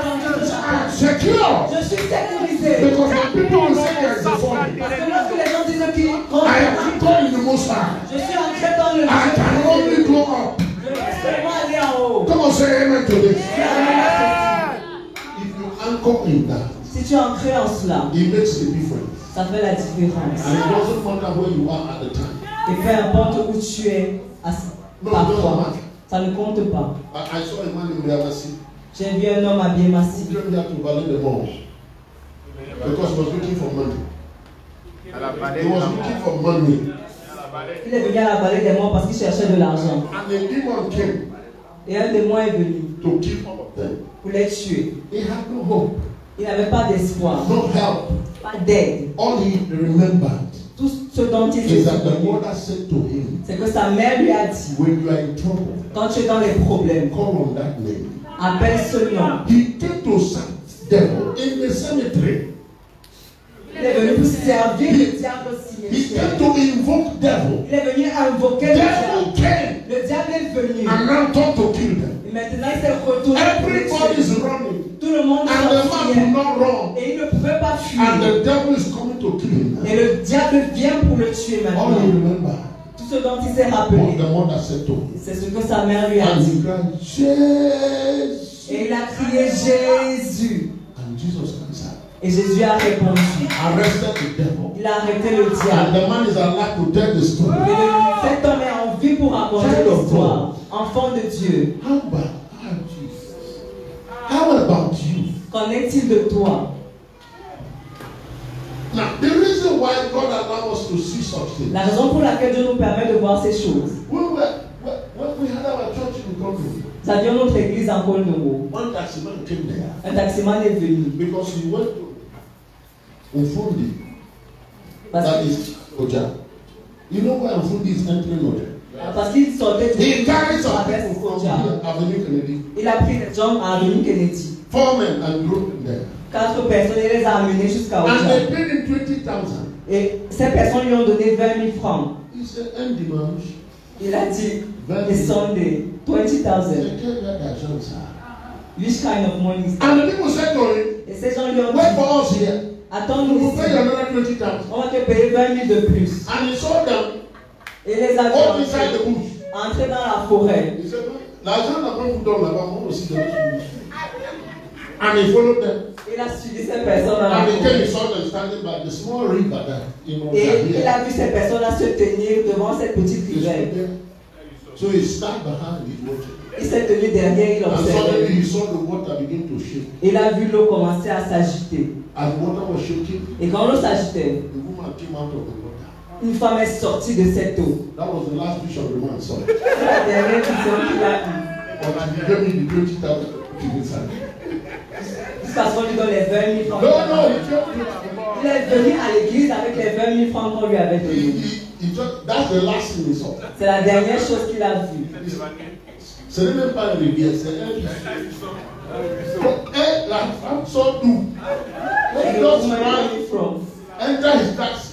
I'm secure. Je suis sécurisé. Because when people will say there is a fall, Parce que lorsque les gens disent qu'il I am anchored in the Most High. je suis entré dans le I can only go up. Je vais seulement aller en haut. Come on, say amen to this. Yeah. If you anchor in that, Si tu es ancré en cela, it makes a difference. ça fait la différence. And it doesn't matter where you are at the time. Et peu importe où tu es parfois, ça ne compte pas. I saw a man in Biawasi. J'ai vu un homme habillé He massif. came here to Valley the Mall because he was looking for money. He was looking for money. Il est venu à la vallée des morts parce qu'il cherchait de l'argent. And a demon came Et un démon est venu to kill all of them. pour les tuer. He had no hope, Il n'avait pas d'espoir, no help. pas d'aide. All he remembered Tout ce dont il is se that the souvient, mother said to him, c'est que sa mère lui a dit, when you are in trouble, quand tu es dans les problèmes, call on that name. appelle ce nom. He came to serve devil in the cemetery. Il est venu pour servir le diable au He came cimetière. to invoke devil. Il est venu invoquer le Devil diable. came Le diable est venu. and now thought to kill them. Et maintenant il s'est retourné pour le Everybody tuer. is running. Tout le monde And the man could s'enfuyait. not run. Et il ne pouvait pas And fuir. the devil is coming to kill him. Et le diable vient pour le tuer All he maintenant. remember Tout ce dont il s'est what rappelé, the mother said to him. c'est ce que sa mère lui a And he dit. cried, Jesus. Et il a crié Jésus. And Jesus answered. Et Jésus a répondu. Arrested the devil. Il a arrêté le And diable. the man is alive to tell the story. Et cet homme est en vie pour raconter l'histoire. Enfant de Dieu. How about Jesus? How about you? Qu'en est-il de toi? Now, the reason why God allows us to see such things. La raison pour laquelle Dieu nous permet de voir ces choses. When we had our church in Congo, Nous avions notre église en Congo. one taximan came there Un taximan est venu. because he went to Ufundi. Parce That is Oja. You know where Ufundi is entering Oja? Parce qu'il sortait He carried some avec people from Oja. here, Avenue Kennedy. Il a pris les gens à Avenue Kennedy. 4 men and group them there. 4 personnes, il les a amenés jusqu'à And Oja. they paid him 20,000. Et ces personnes lui ont donné 20 000 francs. He said, end the marriage. Il a dit, 20 it's 000. Sunday, 20,000. They tell that their sons are. Which kind of money is that? And the people said to him, Et ces gens lui ont wait dit, for us here. We attends-nous will pay ici. you another 20,000. On va te payer 20 000 de plus. And he saw them Et les a all inside the fait bush. entrer dans la forêt. He said, l'argent n'a pas vous donné là-bas, on va aussi donner sur le bush. And he followed them. Il a suivi ces personnes dans la And he came, he forêt. saw them standing by the small river that, you know, Et il here. a vu ces personnes-là se tenir devant cette petite They stood rivière. there. So he stand behind, he's watching. Il s'est tenu derrière, il And suddenly observait. he saw the water begin to shake. Il a vu l'eau commencer à s'agiter. As the water was shaking, Et quand l'eau s'agitait, the woman came out of the water. une femme est sortie de cette eau. That was the last vision the man saw. C'est la dernière vision qu'il a eue. But he gave me the 20,000 to inside. Jusqu'à ce qu'on lui donne les 20 000 francs. No, he came. Il est venu à l'église avec les 20 000 francs qu'on lui avait donnés. That's the last thing he saw. C'est la dernière chose qu'il a vue. Ce n'est même pas une rivière, c'est un et la femme sort d'où? Et Let le us woman run, came from. enter his taxi.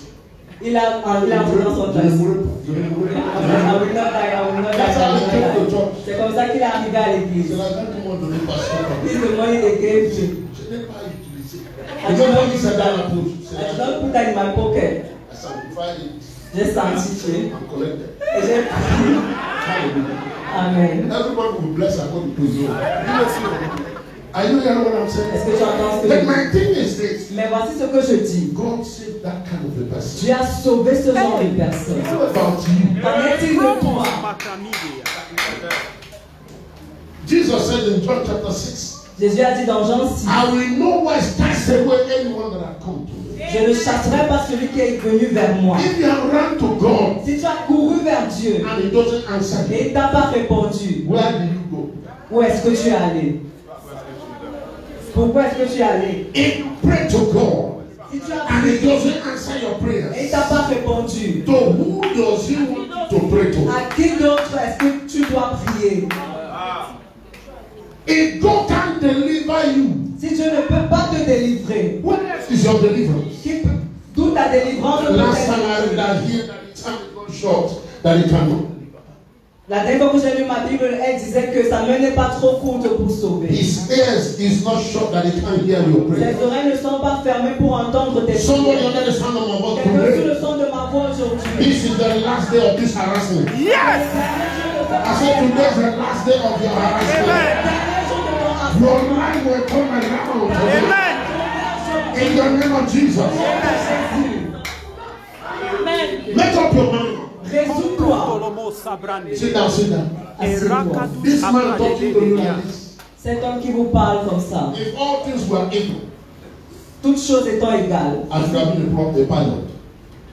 Il a entré dans son taxi. I will not die, I will not die, I will not die. C'est comme ça qu'il est arrivé à C'est l'église. l'argent que m'ont donné pasteur. This is the money they gave me. Je n'ai pas utilisé. I Je don't n'ai pas mis ça dans la I poche. C'est did l'argent. not put that in my pocket. I sanctified it J'ai sanctifié. and collected. Et j'ai pris. Hallelujah. Amen. Everybody will bless according to you. Are you hearing what I'm saying? Est-ce que tu entends ce que But je dis? my thing is this. Mais voici ce que je dis. God saved that kind of a person. Dieu a sauvé ce genre de personne. How about you? Qu'en est-il de toi? Jesus said in John chapter 6, Jésus a dit dans Jean 6, I will no wise cast away anyone that I come to. je ne chasserai pas celui qui est venu vers moi. If you have run to God Si tu as couru vers Dieu and He doesn't answer et you, il ne t'a pas répondu, where do you go? où est-ce que tu es allé? Pourquoi est-ce que tu es allé? If you pray to God Si tu as and He prié doesn't answer your et il ne prayers, t'a pas répondu, to who does He want to pray to? à qui d'autre est-ce que tu dois prier? If God can't deliver you, Si Dieu ne peut pas te délivrer, what is your deliverance? d'où ta délivrance The peut last time I être? read that here, that the time is not short, that He cannot deliver. La dernière fois que j'ai lu ma Bible, elle disait que sa main n'est pas trop courte pour sauver. His ears is not shut that he can't hear your prayer. Ses oreilles ne sont pas fermées pour entendre tes Somebody prières. under the sound of my voice Quelqu'un sur today. le son de ma voix aujourd'hui. This is the last day of this harassment. Yes! I said today is the last day of your harassment. Amen. Your life will come around Amen. in the name of Jesus. Make up your mind. Résous-toi. Sit down, sit down. Assieds-toi. This man talking to you like this. Cet homme qui vous parle comme ça, If all things were equal, toutes choses étant égales, I should have been a pilot.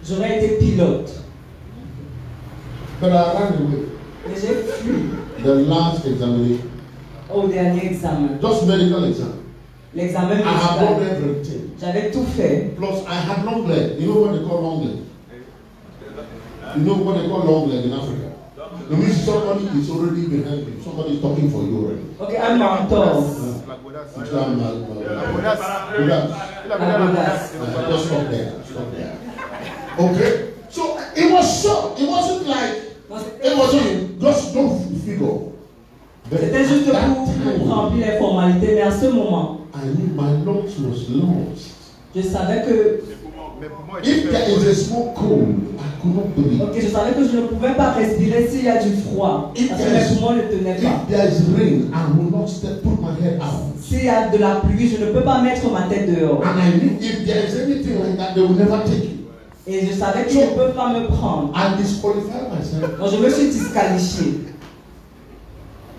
j'aurais été pilote. But I ran away. Mais j'ai fui The last examination, au dernier examen. just medical exam. L'examen I have done médical. everything. J'avais tout fait. Plus, I had long leg. You know what they call long leg? You know what they call long leg in Africa? It means somebody is already behind you. Somebody is talking for you already. Ok, un mentor. Just stop there. Stop there. Okay? So it was short. It wasn't like it wasn't just don't figure. But C'était juste at that pour time, remplir les formalités, mais à ce moment, I knew my lungs was lost. je savais que, If there is a small cold, I could not breathe. ok, je savais que je ne pouvais pas respirer s'il y a du froid, parce que mes poumons ne tenaient pas. If there is rain, I will not put my head out. S'il y a de la pluie, je ne peux pas mettre ma tête dehors. And I knew if there is anything like that, they will never take you. Et je savais qu'ils ne peuvent pas me prendre. I disqualified myself. Donc je me suis disqualifié.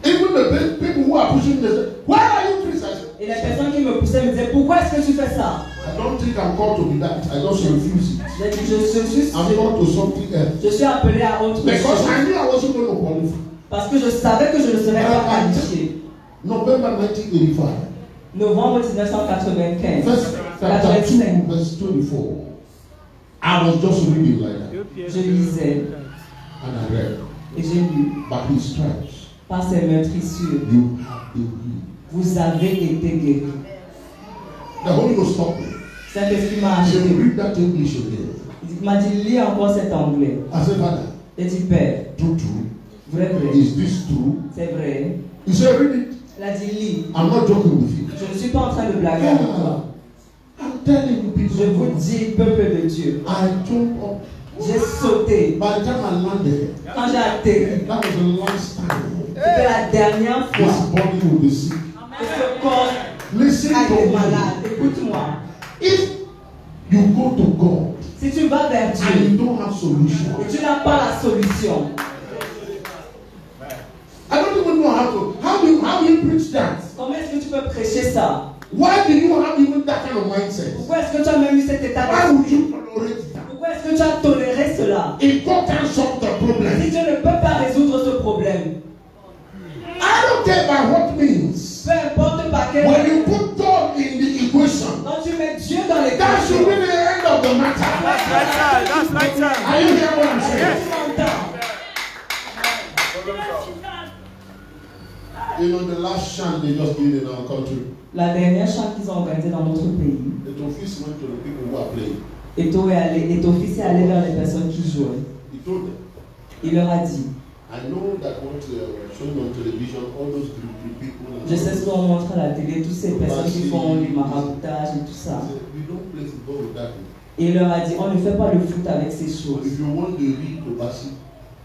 Even the people who are pushing this, why are you criticizing? Et les personnes qui me poussaient me disaient, pourquoi est-ce que tu fais ça? I don't think I'm called to be that. I just refuse it. J'ai dit, I'm called to something else. je suis appelé à autre Because chose. I knew I wasn't going to qualify. Parce que je savais que je ne serais pas qualifié. November 1985. Novembre 1995. First chapter 2, verse 24. I was just reading like that. Je lisais And I read. et j'ai lu. By his stripes, Par ses meurtrissures, you have been healed. vous avez été guéris. The Holy Ghost stopped me. Saint-Esprit m'a He said, acheté. read that English again. Il m'a dit, lis encore cet anglais. I said, Father, J'ai dit, Père, true. vrai, vrai. Is this true? C'est vrai. He said, read it. Il a dit, lis. I'm not joking with you. Je ne suis pas en train de blaguer avec toi. I'm telling you, people. Je vous dis, peuple de Dieu, I jumped up. j'ai sauté. By the time I landed, Quand j'ai atterri, that was the last time c'était la dernière this fois body will be sick. que ce corps Listen a to été me. malade. Écoute-moi. If you go to God Si tu vas vers and Dieu you don't have solution, et tu n'as pas la solution, I don't even know how you preach that. comment est-ce que tu peux prêcher ça? Why do you have even that kind of mindset? Pourquoi est-ce que tu as même eu cet état Why would d'esprit? you tolerate that? Pourquoi est-ce que tu as toléré cela? If God can solve the Si problem, Dieu ne peut pas résoudre ce problème, I don't care by what means. peu importe par quel When you put God in the equation, quand tu mets Dieu dans les that should be questions, the end of the matter. That's right, sir. That's right, sir. Are you hearing what I'm saying? tu m'entends? You know, the last chant they just did in our country, La dernière chante qu'ils ont organisée dans notre pays, the office went to the people who are playing. Etofis est allé vers les personnes qui jouaient. He told them, Il leur a dit, I know that what showing on television, all those people. je sais ce qu'on montre à la télé, toutes ces personnes qui font les maraboutages et tout He ça. said, we don't play football with that. Et il leur a dit, on ne fait pas le foot avec ces So choses. if you want the real Tobasi,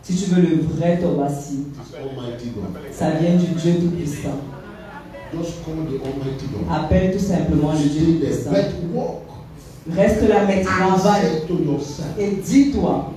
Si tu veux le vrai Tobassi, it's Almighty God. ça vient du Dieu Tout-Puissant. Just call the Almighty God. Appelle tout simplement le Dieu Stay there. Tout-Puissant. But walk Reste là, mais and travaille. say to yourself, Et dis-toi,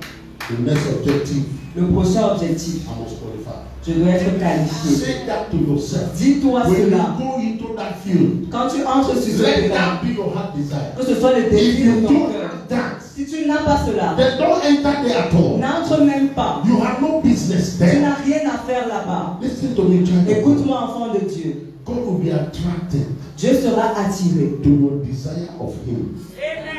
the next objective, le prochain objectif, I must qualify. je dois être qualifié. Say that to yourself. Dis-toi When you cela. go into that field, Quand tu entres sur ce let terrain, that be your heart desire. que ce soit le If désir you de ton don't cœur. have that, Si tu n'as pas cela, then don't enter there at all. n'entre même pas. You have no business Tu there. n'as rien à faire là-bas. Listen to me, child. Écoute-moi, enfant de Dieu. God will be attracted Dieu sera attiré to your desire of Him.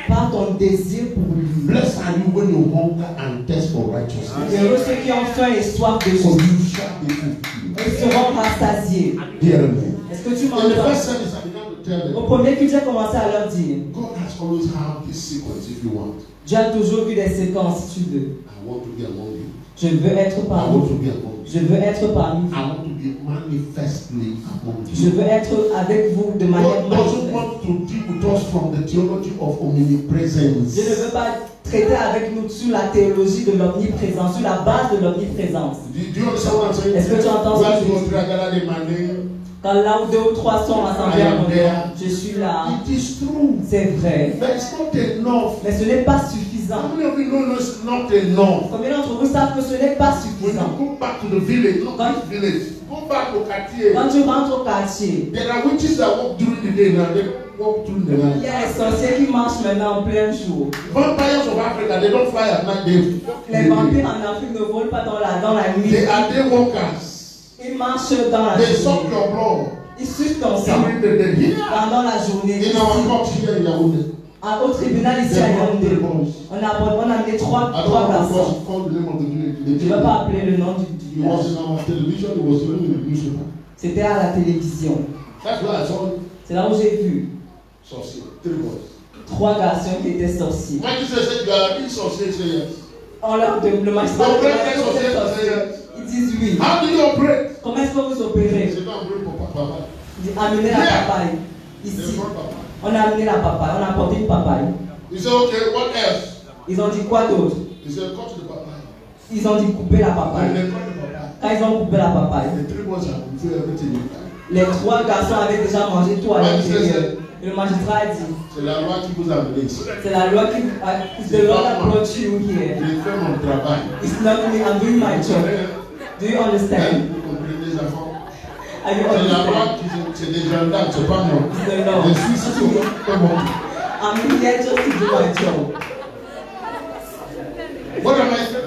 par ton désir pour lui. Blessed are you when you hunger and thirst for righteousness, Heureux ceux qui ont faim et soif de for justice. you shall be fulfilled. Ils seront rassasiés. Hear me. Est-ce que tu In the m'entends? first service, I began to tell Au them, premier culte, j'ai commencé à leur dire, God has always had this sequence if you want. Dieu a toujours eu des séquences si tu veux. I want to be among you. Je veux être I parmi want vous. to be among you. Je veux être parmi I vous. want to be manifestly among Je you. veux être avec vous de manière God doesn't manifeste. want to deal with us from the theology of omnipresence. Je ne veux pas traiter avec nous sur la théologie de l'omniprésence, sur la base de l'omniprésence. Do you understand what I'm saying? Est-ce que tu entends ce que Where je two or dis? three are gathered in my name, Quand là où 2 ou 3 sont rassemblés I à am mon nom, there. je suis là. It is true. C'est vrai. But it's not enough. Mais ce n'est pas How suffisant. many of you know it's not enough? Combien d'entre vous savent que ce n'est pas When suffisant? you go back to the village, not Quand- this village, go back to Cartier. Quand tu rentres au quartier, There are witches that walk during the day now, they walk through the il night. y a les sorciers qui marchent maintenant en plein jour. Vampires of Africa, they don't fly at night, they walk in Les the day. vampires en Afrique ne volent pas dans la nuit. They are day walkers. Ils marchent dans la They suck journée. your blood Ils sucent ton sang during the day. Here, pendant la journée. in Ici, our court here in Yaoundé, au tribunal ici à they brought Yaoundé, three boys. on a amené trois I don't want garçons. to call the name of the village. Je ne vais pas appeler le nom du He was village. in our television, he was even in the newspaper. C'était à la télévision. That's why I saw C'est là où j'ai vu sorcerer, three boys. 3 garçons qui étaient sorciers. When Jesus said, you are a sorcerer, say yes. On leur demande, le magistrat Donc, demande les si vous êtes sorciers, sorciers. Ils disent oui. How do you operate? Comment est-ce que vous opérez? C'est pas un bruit pour papa. Il dit, amenez la papaye. C'est Ici, pour papa. on a amené la papaye, on a apporté une papaye. He said, okay, what else? Ils ont dit quoi d'autre? He said, cut the papa. Ils ont dit couper la And papaye. they cut the papa. Quand ils ont coupé la papaye, The three boys have been through everything in time. les 3 garçons avaient déjà mangé tout à l'intérieur. Et le magistrat a dit, C'est la loi qui vous a amené ici. c'est la loi qui, the law that brought you here. J'ai fait mon travail. It's not me, I'm doing my job. Do you understand? Vous comprenez les enfants? Are you C'est la understand? loi qui c'est des gendarmes, c'est pas moi. It's the law. Les Suisses sont pas moi. I'm here just to do my job. What am I saying?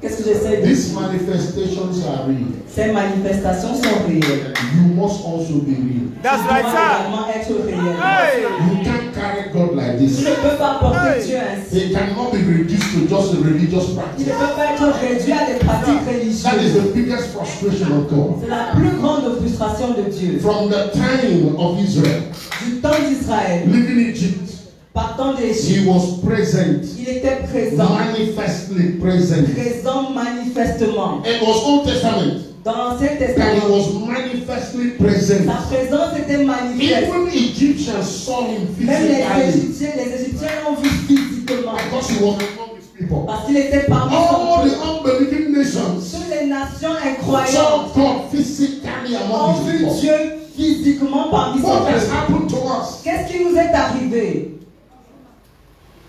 Qu'est-ce que j'essaie de dire? These manifestations are real. Ces manifestations sont réelles. You must also be real. That's Tu right, dois sir. également être réel. Hey! You can't carry God like Tu this. ne peux pas porter Dieu ainsi. He cannot be reduced to just a religious Il ne practice. peut pas être réduit à des pratiques That is religieuses. the biggest frustration of God. C'est la plus grande frustration de Dieu. From the time of Israel, Du temps d'Israël, leaving Egypt, partant he d'Égypte, was present, il était présent. manifestly present. Présent manifestement. It was Old Testament Dans l'Ancien that he Testament, was manifestly present. sa présence était manifeste. Even Egyptians saw him Même physically les Égyptiens l'ont vu physiquement. because he was among his people. Parce qu'il était parmi All son the peuple. unbelieving nations Toutes les nations saw incroyables God physically ont among his vu people. Dieu physiquement parmi son What has peuple. happened to us? Qu'est-ce qui nous est arrivé?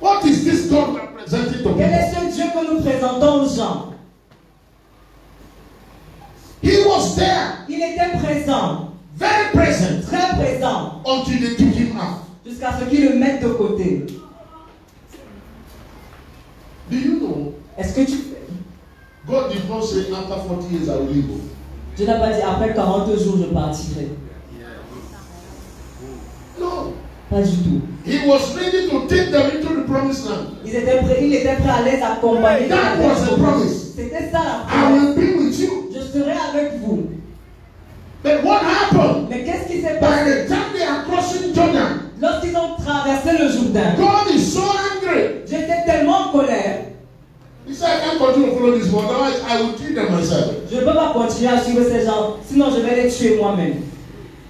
What is this God representing to Quel est people? ce Dieu que nous présentons aux gens? He was there, Il était présent, very present, très présent, until they took him out. jusqu'à ce qu'ils le mettent de côté. Do you know? Est-ce que tu sais? God did not say after 40 years I will leave. Dieu n'a pas dit après 40 jours je partirai. No. Pas du tout. He was ready to take them into the promised land. Il était prêt à les accompagner. dans la That terre was the promise. promise. C'était ça la I promesse. will be with you. Je serai avec vous. But what happened? Mais qu'est-ce qui s'est By passé? the time they are crossing Jordan, Lorsqu'ils ont traversé le Jourdain, God is so angry. j'étais tellement en colère. He said, I can't continue to follow this one. Otherwise, I will kill them myself. Je ne peux pas continuer à suivre ces gens, sinon je vais les tuer moi-même.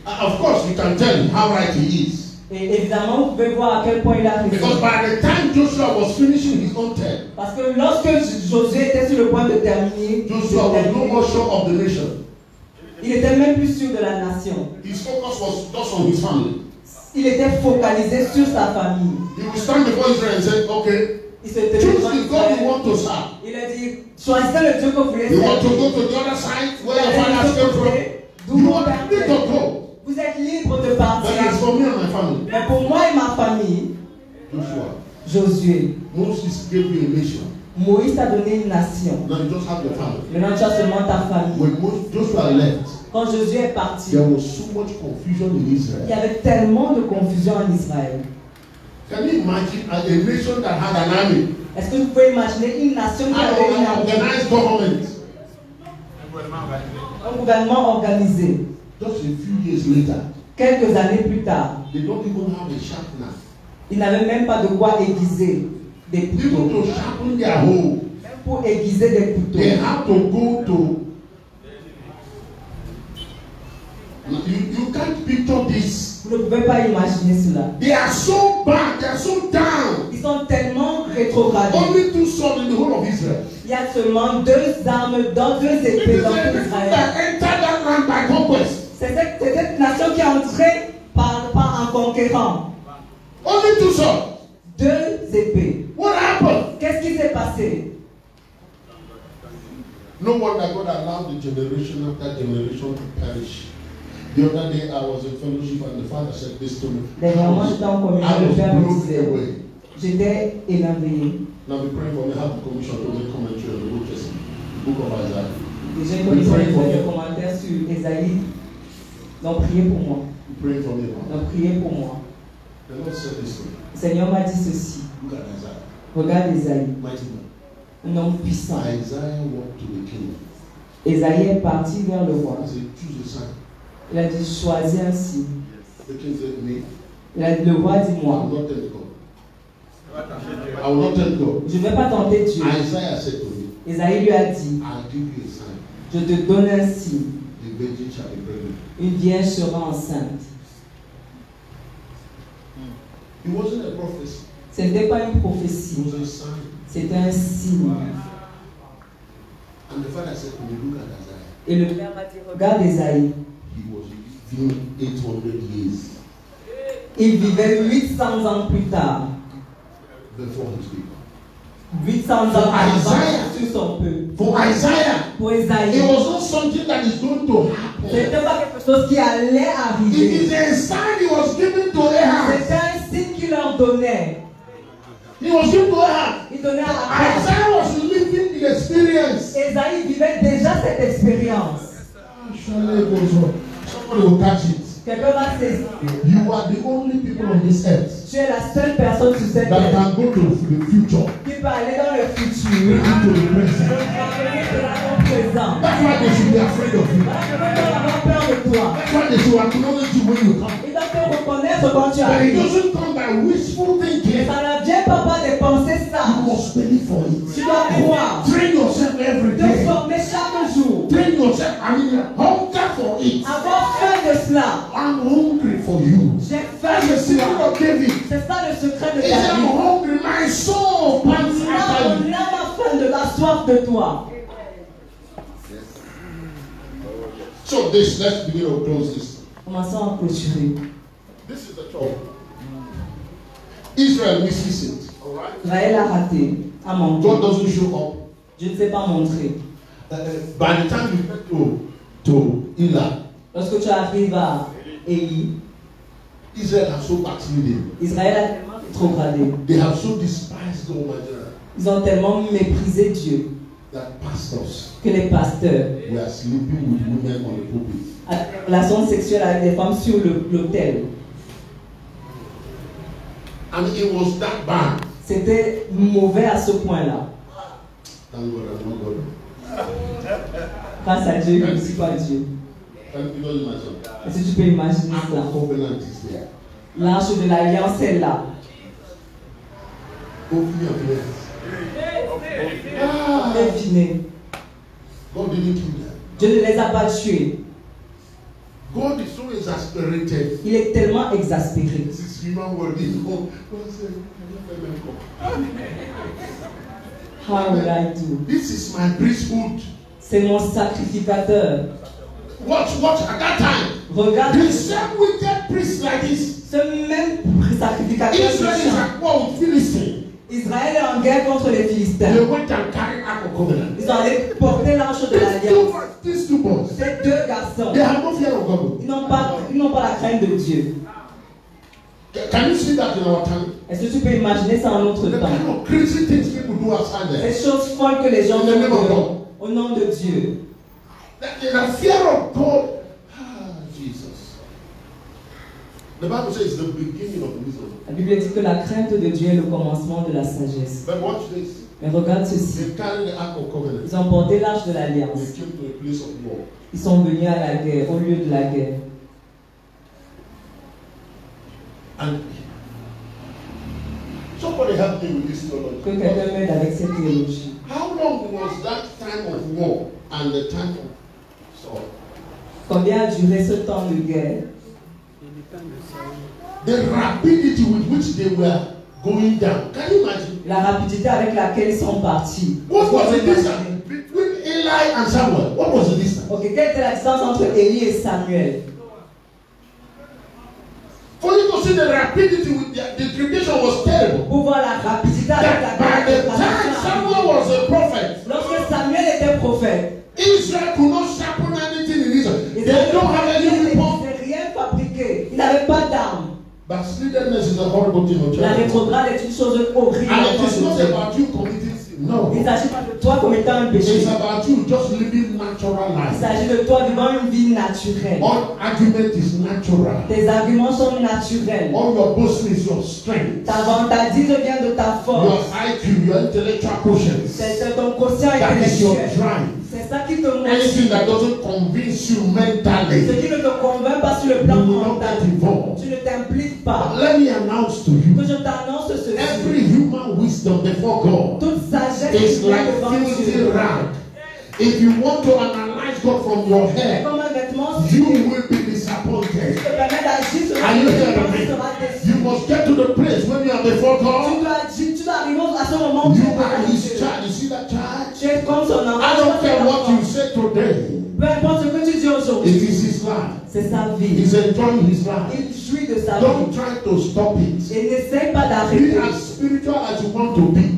Of course, you can tell how right he is. Et évidemment, vous pouvez voir à quel point il a raison. Because by the time Joshua was finishing his own term, Parce que lorsque Josué était sur le point de terminer, Joshua was no more sure of the nation. il était même plus sûr de la nation. His focus was just on his family. Il était focalisé sur sa famille. He would stand before Israel and say, okay, Il se tenait choose devant the God you Israël. want to serve. Il a dit, choisissez le Dieu que vous voulez You want to servir. go to the other side where your Allez father de came ce from? côté, d'où You mon want père me to vient. go. Vous êtes libre de But partir. it's for me and my family. Mais pour moi et ma famille, Joshua, Josué, Moses gave you a nation. Moïse t'a donné une nation. Now you just have your family. Maintenant tu as seulement ta famille. When Joshua left, Quand Josué est parti, there was so much confusion in il y Israel. avait tellement de confusion en Israël. Can you imagine a nation that had an army, Est-ce que vous pouvez imaginer une nation qui avait une an armée, organized government? un gouvernement organisé? Just a few years later, Quelques années plus tard, they don't even have a sharp knife. ils n'avaient même pas de quoi aiguiser des Even couteaux. to sharpen their hoe, pour aiguiser des couteaux. They have to go to. You can't picture this. Vous ne pouvez pas imaginer cela. They are so bad, they are so down. Ils sont tellement rétrogradés. Only 2 swords in the whole of Israel. Il y a seulement 2 armes, dans 2 It épées is dans the tout people Israël. that entered that land by conquest. C'est cette nation qui est entrée par un conquérant. Only 2 swords. 2 épées. What happened? Qu'est-ce qui s'est passé? No wonder God allowed the generation after generation to perish. The other day I was in fellowship and the father said this to me. Dernièrement, j'étais en communion, I le was Père me blown disait, away. j'étais émerveillé. Now be praying for me. I have the commission to make commentary on the Old Testament, the book of Isaiah. Et j'ai une commission de faire des commentaires sur Ésaïe. Donc priez pour moi. Be praying for me now. Donc priez pour moi. The Lord said this to me. Le Seigneur m'a dit ceci. Look at Isaiah. Regarde Ésaïe, Mighty man. un homme puissant. Isaiah walked to the king. Ésaïe est parti vers le roi. He said, choose a sign. Il a dit, choisis un signe. The king said, me. Le roi dit, I moi, will not tempt God. I will not tempt God. je ne vais pas tenter Dieu. Isaiah said to me, Ésaïe lui a dit, I'll give you a sign. je te donne un signe. The virgin shall be pregnant. Une vierge sera enceinte. It wasn't a prophecy. Ce n'était pas une It prophétie. was a sign. C'était un signe. And the father said to me, look at Isaiah. Et le Père m'a dit, regarde Ésaïe. He was living 800 years Il vivait 800 ans plus tard. before his people. 800 ans avant tout son peuple. For Isaiah, Pour it Ésaïe, was not something that is going to happen. ce n'était pas quelque chose qui allait It is arriver. a sign he was given to Ahab. C'était un signe qu'il leur donnait. He was given to Ahab. Il donnait à Ahab. Isaiah was living the experience. Ésaïe vivait déjà cette expérience. Surely it goes on. Somebody will catch it. Quelqu'un va saisir. You are the only people on this earth Tu es la seule personne sur cette that terre can go to the future qui peut aller dans le futur. into the present. Présent. That's why they should be afraid of you. Voilà pourquoi ils doivent avoir peur de toi. That's why they should acknowledge you when you come. Ils doivent te reconnaître quand tu But it arrives. doesn't come by wishful thinking. Ça ne vient pas de penser You ça. must believe for it. Tu dois croire. Train yourself every Te day. former chaque jour. Train yourself. I mean, hunger for it. Avoir faim de cela. I'm hungry for you. J'ai faim That's de the secret cela. of David. C'est ça le secret de He said, I'm David. hungry. My soul pants after Mon you. âme a faim de la soif de toi. So let's begin to close this. Commençons à clôturer. This is the trouble. Israel misses it. All right. Israël a raté, a manqué. God doesn't show up. Dieu ne s'est pas montré. By the time you get to Eli, Lorsque tu arrives à Élie, Israel has so backslidden. Israël a tellement rétrogradé. They have so despised the Almighty Ils ont tellement méprisé Dieu that pastors que les pasteurs were sleeping with women on the pulpit. avaient des relations sexuelles avec des femmes sur l'autel. And it was that bad. C'était mauvais à ce point-là. Thank God I'm not God. Grâce à Dieu, je ne suis pas Dieu. Can you not imagine? Est-ce que tu peux imaginer Ark cela? of Covenant is there. L'arche de l'alliance est là. Open your ears. Ah, Devinez. God didn't kill them. Dieu ne les a pas tués. God is so exasperated. Il est tellement exaspéré. This is human word. God said, How will I do? this is my priesthood. C'est mon sacrificateur. Watch at that time. Regarde The same wicked priest like this. ce même sacrificateur. Israel is at war with Philistine. Israël est en guerre contre les Philistins. They went and carried Ark of Covenant. Ils sont allés porter l'arche de l'alliance. These two boys, Ces deux garçons, they have no fear of God. ils n'ont pas la crainte de Dieu. Can you see that in our time? Est-ce que tu peux imaginer ça en notre The temps? kind of crazy things people do outside there. Ces choses folles que les gens In the name of font God. au nom de Dieu. The fear of God. Ah, Jesus. The Bible says it's the beginning of wisdom. La Bible dit que la crainte de Dieu est le commencement de la sagesse. But watch this. Mais regarde ceci. They carried the Ark of Covenant. Ils ont porté l'arche de They l'alliance. came to a place of war. Ils sont venus à la guerre, au lieu de la guerre. And somebody help me with this theology. Que quelqu'un m'aide avec cette théologie. How long of war and the time of Saul. Combien a duré ce temps de guerre? The rapidity with which they were going down. Can you imagine? La rapidité avec laquelle ils sont partis. What was the distance between Eli and Samuel? What was the distance? Ok, quelle était la distance entre Élie et Samuel? For you to see the rapidity with the tribulation was terrible. Pour voir la rapidité avec That by the time Samuel was a prophet, lorsque Samuel était prophète, Israel could not sharpen anything in Israel. They don't have any Israël weapon. ne rien fabriqué. Ils n'avaient pas d'armes. Backslidenness is a horrible thing. La rétrograde est une chose horrible. And it is not about you committing sin. No. Il ne s'agit pas de toi commettant un péché. It's about you just living natural Il life. s'agit de toi vivant une vie naturelle. All argument is natural. Tes arguments sont naturels. All your boasting is your strength. Ta vantardise vient de ta Your force. IQ, your intellectual quotient. C'est ton quotient That is your intellectuel. drive. C'est ça qui te Anything motive. that doesn't convince you Ce mentally, qui ne te convainc pas sur le you plan will not mental. get involved. Tu ne t'impliques pas. But let me announce to you, Que je t'annonce ceci. every human wisdom before God Toute sagesse is qui vient like devant filthy Dieu. rag. If you want to analyze God from your C'est head, comme un vêtement. you will be disappointed. Te permet d'agir sur Are you le hearing plan, me? tu seras déçu. You must get to the place when you are before Tu God. dois agir, tu dois arriver à ce moment où tu You es are devant His Dieu. child. You see that child? Tu es comme son enfant. I don't care what you say today. Peu importe ce que tu dis aujourd'hui, It is His life. c'est sa vie. He's enjoying His life. Il jouit de sa Don't vie. try to stop it. Et n'essaye pas Be d'arrêter. as spiritual as you want to be.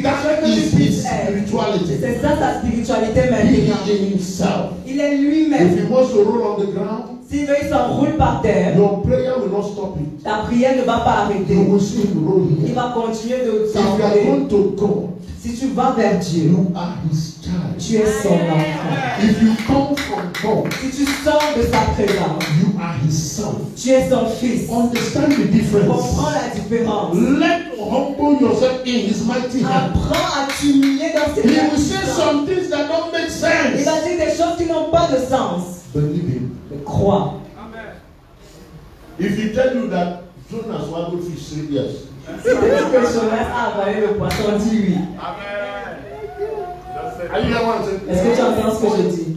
That is His spirituality. C'est ça sa spiritualité He maintenant. is in Himself. Il est If lui-même. He wants to roll on the ground, S'il veut, il s'enroule par terre. your prayer will not stop it. Ta prière ne va pas arrêter. You will see Him roll Il here. va continuer de If you are s'enrouler. going to God, Si tu vas vers Dieu, you are His child. tu es son enfant. If you come from God, Si tu sors de sa présence, you are His son. tu es son fils. Understand the difference. Comprends la différence. Let humble yourself in His mighty hand. Apprends à t'humilier dans ses He mains. will say some things that don't make Il sense. va dire des choses qui n'ont pas de sens. Believe Him. Mais crois. If He tell you that Jonas swallowed fish 3 years, Si tu dis que Jonas a avalé le poisson, dis oui. are you hearing what I'm saying? Est-ce que tu entends ce que je dis?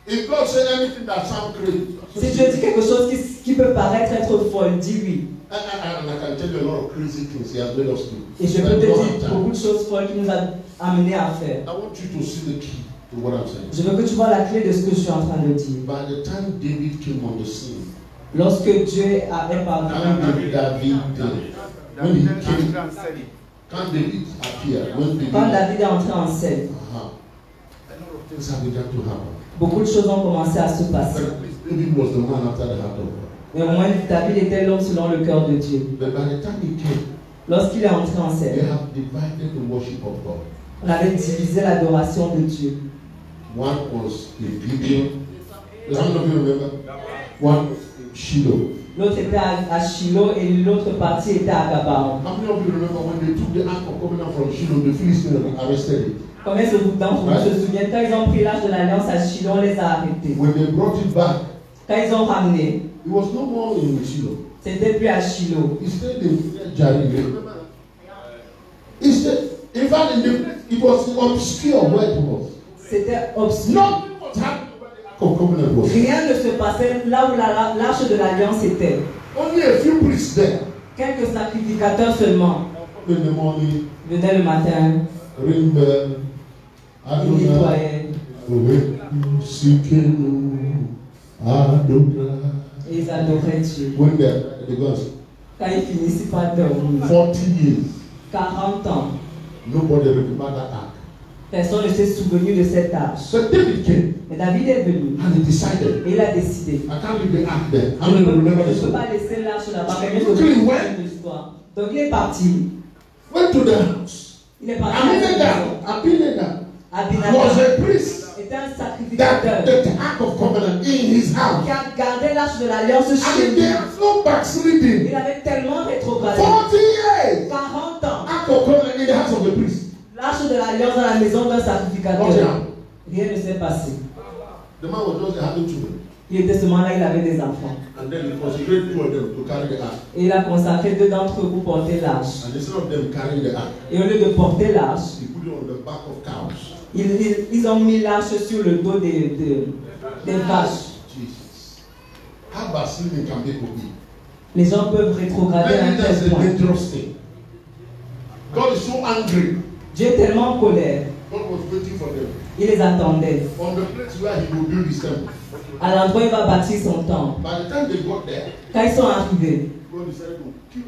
If God say anything that sounds crazy, Si Dieu dit quelque chose qui peut paraître être folle, dis oui. and I can tell you a lot of crazy things He has made us do. Et je peux But te we don't have dire time. beaucoup de choses folles qu'il nous a amenés à faire. I want you to see the key to what I'm saying. Je veux que tu vois la clé de ce que je suis en train de dire. By the time David came on the scene, Lorsque Dieu est parvenu, when he came, quand David appeared, when David, quand David est entré en scène, things have begun to happen. beaucoup de choses ont commencé à se passer. David was the man after the heart of God. Mais au moins, David était l'homme selon le cœur de Dieu. But by the time he came, Lorsqu'il est entré en they scène, have divided the worship of God. on avait divisé l'adoration de Dieu. One was in Gibeon. How many of you remember? One was in Shiloh. L'autre était à Shiloh et l'autre partie était à Gabaon. How many of you remember when they took the Ark of Covenant from Shiloh, the Philistines arrested it? Combien d'entre vous se souviennent quand ils ont pris l'âge de l'alliance à Shiloh, on les a arrêtés. When they brought it back, Quand ils ont ramené, it was no more in Shiloh. c'était plus à Shiloh. He stayed in Jaribe. He stayed, in fact, it was obscure where it was. C'était obscur. Nothing was happening where the Ark of Covenant was. Rien ne se passait là où l'arche de l'alliance était. Only a few priests there. Quelques sacrificateurs seulement In the morning, venaient le matin, ring bell, ils Adonai, nettoyaient Sikenu, Adonai. et ils adoraient Dieu. When they go, Quand ils finissaient par dormir, 40 years, 40 ans, nobody remembered that ark. personne ne s'est souvenu de cette arche. So David came Mais David est venu and he decided, et il a décidé. I can't leave the ark there. Je I'm going to ne remember peux this one. pas laisser l'arche là-bas. Mais je Quickly, vais where? de l'histoire. Donc il est parti. Went to the house. Il est parti à la maison. Abinadab was Abinadab a priest. était un That sacrificateur the ark of covenant in his house. qui a gardé l'arche de l'alliance And chez they lui. are so backsliding. Il avait tellement rétrogradé. 40 years. 40 ans. Ark of covenant in the house of the priest. L'arche de l'alliance dans la maison d'un What sacrificateur. happened? Rien ne s'est passé. The man was just having children. Il était seulement là, il avait des enfants. And then he consecrated 2 of them to carry the ark. Et il a consacré 2 d'entre eux pour porter l'arche. And instead of them carrying the ark, Et au lieu de porter l'arche, he put it on the back of cows. Ils ont mis l'arche sur le dos des vaches. Jesus. How about sleeping can be cooking? Les gens peuvent rétrograder à un That's tel a point. dangerous thing. God is so angry. Dieu est tellement en colère. God was waiting for them. Il les attendait. On the place where he will build his temple. À l'endroit où il va bâtir son temple. By the time they got there, Quand ils sont arrivés, God decided to keep